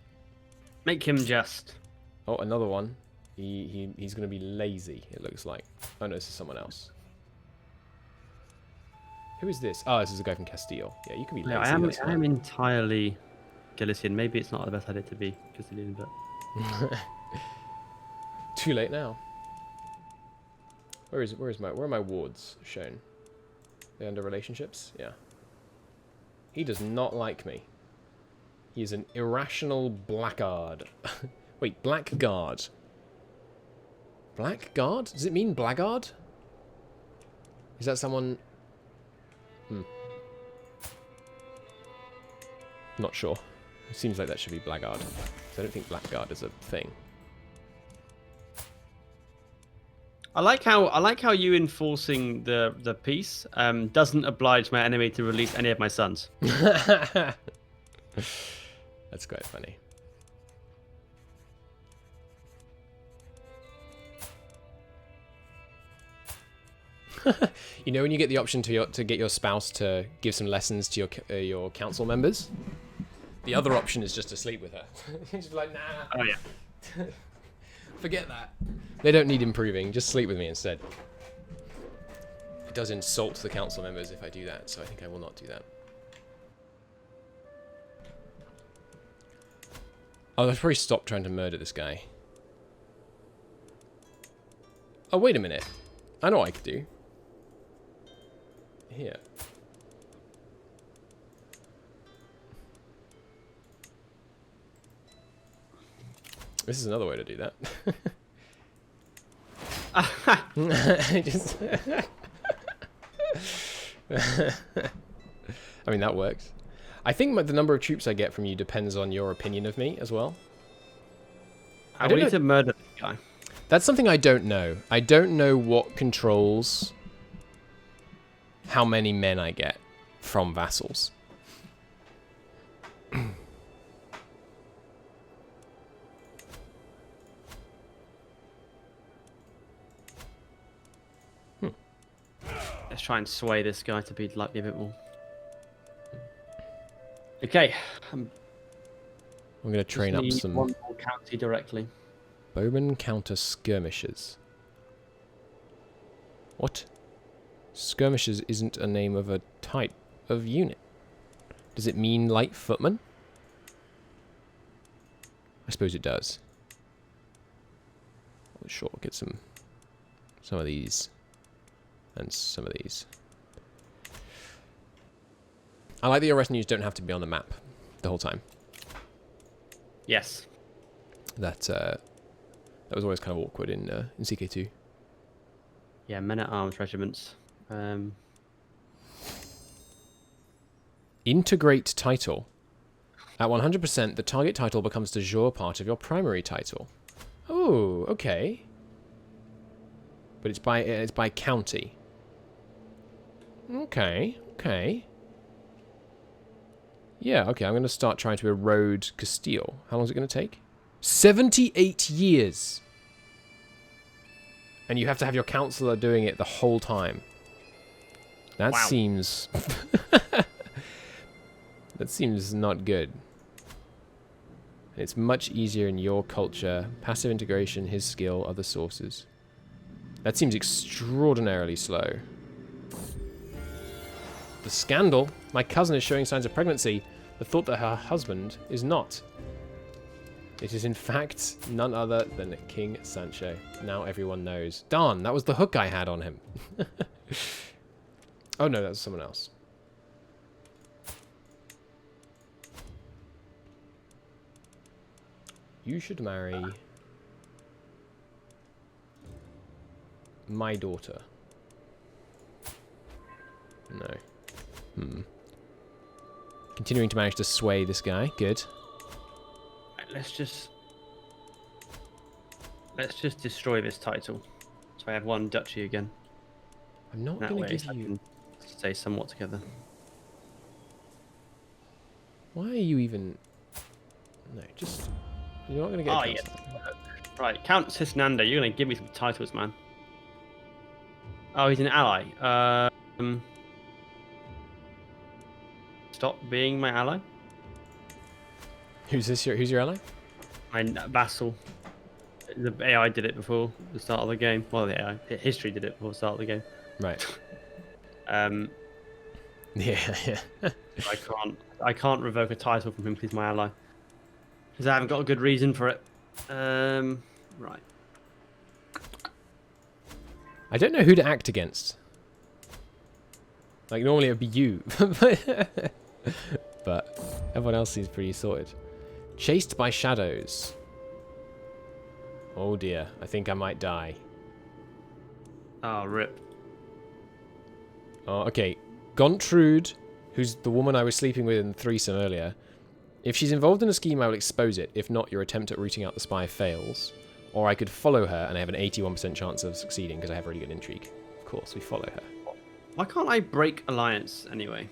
Make him just. Oh, another one. He's going to be lazy, it looks like. Oh no, this is someone else. Who is this? Oh, this is a guy from Castile. Yeah, you can be lazy. Yeah, I am entirely Galician. Maybe it's not the best idea to be Castilian, but too late now. Where are my wards shown? Are they under relationships? Yeah. He does not like me. He is an irrational blackguard. Wait, blackguard. Blackguard? Does it mean blackguard? Is that someone... Not sure. It seems like that should be blackguard. So I don't think blackguard is a thing. I like how you enforcing the peace doesn't oblige my enemy to release any of my sons. That's quite funny. You know when you get the option to get your spouse to give some lessons to your council members? The other option is just to sleep with her. Just like, nah. Oh yeah. Forget that. They don't need improving. Just sleep with me instead. It does insult the council members if I do that, so I think I will not do that. Oh, I'll probably stop trying to murder this guy. Oh, wait a minute. I know what I could do. Here. This is another way to do that. I mean, that works. I think the number of troops I get from you depends on your opinion of me as well. I need to murder this guy. That's something I don't know. I don't know what controls how many men I get from vassals. Let's try and sway this guy to be like me a bit more. Okay. I'm going to train up some... one more county directly. Bowman counter skirmishers. What? Skirmishers isn't a name of a type of unit. Does it mean light footman? I suppose it does. Sure, get some of these. And some of these. I like that your retinues don't have to be on the map the whole time. Yes. That was always kind of awkward in CK2. Yeah, men-at-arms regiments. Integrate title. At 100%, the target title becomes de jure part of your primary title. Oh, okay. But it's by county. Okay, okay. Yeah, okay, I'm going to start trying to erode Castile. How long is it going to take? 78 years! And you have to have your counselor doing it the whole time. That Wow. seems... that seems not good. It's much easier in your culture. Passive integration, his skill, other sources. That seems extraordinarily slow. The scandal. My cousin is showing signs of pregnancy. The thought that her husband is not. It is in fact none other than King Sancho. Now everyone knows. Darn, that was the hook I had on him. Oh no, that was someone else. You should marry my daughter. No. Continuing to manage to sway this guy. Good. Right, let's just destroy this title, so I have one duchy again. I'm not That going way to give I you... can stay somewhat together. Why are you even... No, just... You're not going to get a Oh, yes. counselor. Right, Count Cisnander, you're going to give me some titles, man. Oh, he's an ally. Stop being my ally. Who's your ally? My vassal. The AI did it before the start of the game. Well, the AI history did it before the start of the game. Right. Yeah. I can't revoke a title from him because he's my ally. Because I haven't got a good reason for it. Right. I don't know who to act against. Like, normally it would be you. But everyone else seems pretty sorted. Chased by shadows. Oh dear, I think I might die. Oh, rip. Oh, okay. Gontrude, who's the woman I was sleeping with in the threesome earlier. If she's involved in a scheme, I will expose it. If not, your attempt at rooting out the spy fails. Or I could follow her, and I have an 81% chance of succeeding because I have really good intrigue. Of course, we follow her. Why can't I break alliance anyway?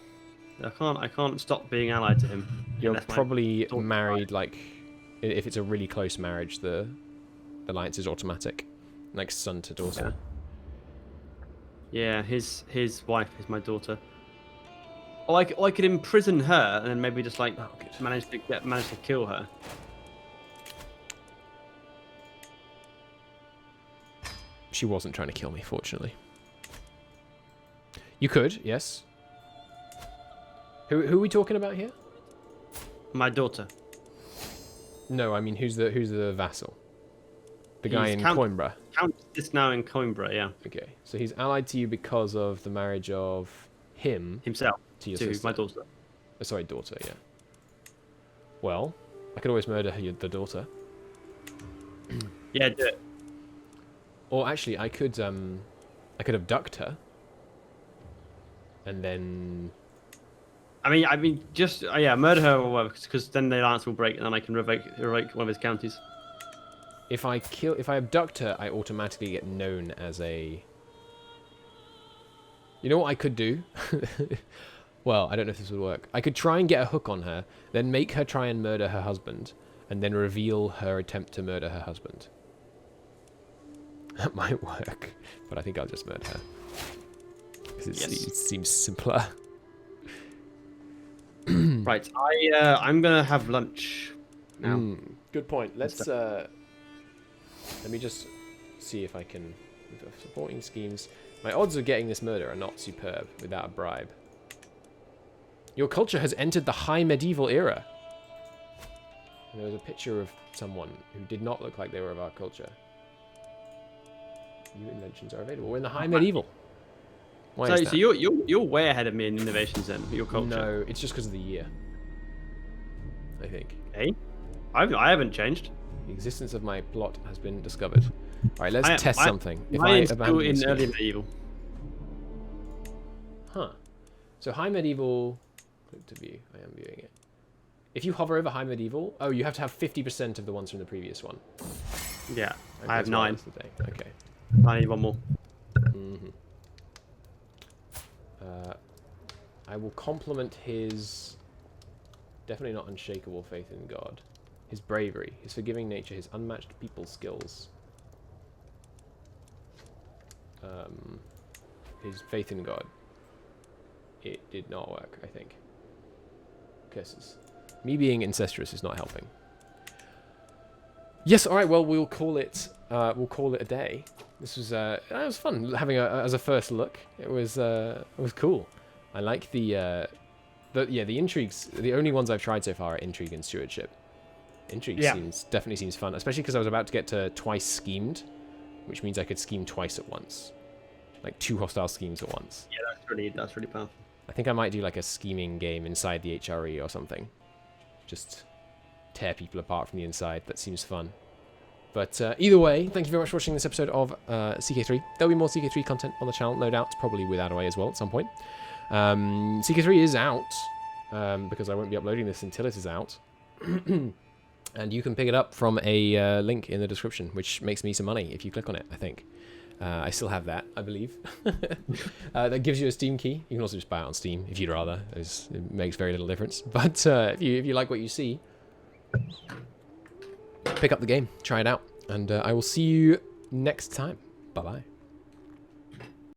I can't stop being allied to him. You're probably married, like, if it's a really close marriage, the alliance is automatic. Like son to daughter. Yeah, his wife is my daughter. Or I could imprison her and then maybe just like manage to kill her. She wasn't trying to kill me, fortunately. You could, yes. Who are we talking about here? My daughter. No, I mean who's the vassal? The guy in Coimbra. Count is now in Coimbra, yeah. Okay, so he's allied to you because of the marriage of himself to your to sister. my daughter. Oh, sorry, daughter. Yeah. Well, I could always murder the daughter. Yeah, do it. Or actually, I could abduct her, and then. I mean, just murder her or whatever, because then the alliance will break, and then I can revoke one of his counties. If I abduct her, I automatically get known as a... You know what I could do? Well, I don't know if this would work. I could try and get a hook on her, then make her try and murder her husband, and then reveal her attempt to murder her husband. That might work, but I think I'll just murder her. Because it seems simpler. Right, I'm gonna have lunch now. Good point. Let's let me just see if I can... Supporting schemes. My odds of getting this murder are not superb without a bribe. Your culture has entered the high medieval era. And there was a picture of someone who did not look like they were of our culture. New inventions are available. We're in the high medieval. Why is that? So you're way ahead of me in innovations then, your culture. No, it's just because of the year. I think. Okay. I haven't changed. The existence of my plot has been discovered. Alright, let's test something. If I am still in early medieval. Huh. So high medieval... Click to view. I am viewing it. If you hover over high medieval... Oh, you have to have 50% of the ones from the previous one. Yeah, Okay, I have 9. Okay. I need one more. I will compliment his... Definitely not unshakable faith in God. His bravery, his forgiving nature, his unmatched people skills. his faith in God. It did not work, I think. Curses. Me being incestuous is not helping. Yes, all right. Well, we'll call it a day. This was it was fun having as a first look. It was cool. I like the intrigues. The only ones I've tried so far are intrigue and stewardship. Intrigue definitely seems fun, especially because I was about to get to twice schemed, which means I could scheme twice at once, like 2 hostile schemes at once. Yeah, that's really powerful. I think I might do like a scheming game inside the HRE or something, just tear people apart from the inside. That seems fun. But either way, thank you very much for watching this episode of CK3. There'll be more CK3 content on the channel, no doubt, probably with Adaway as well at some point. CK3 is out, because I won't be uploading this until it is out. And you can pick it up from a link in the description, which makes me some money if you click on it, I think. I still have that, I believe. That gives you a Steam key. You can also just buy it on Steam if you'd rather. It makes very little difference. But if you like what you see, pick up the game, try it out, and I will see you next time. Bye-bye.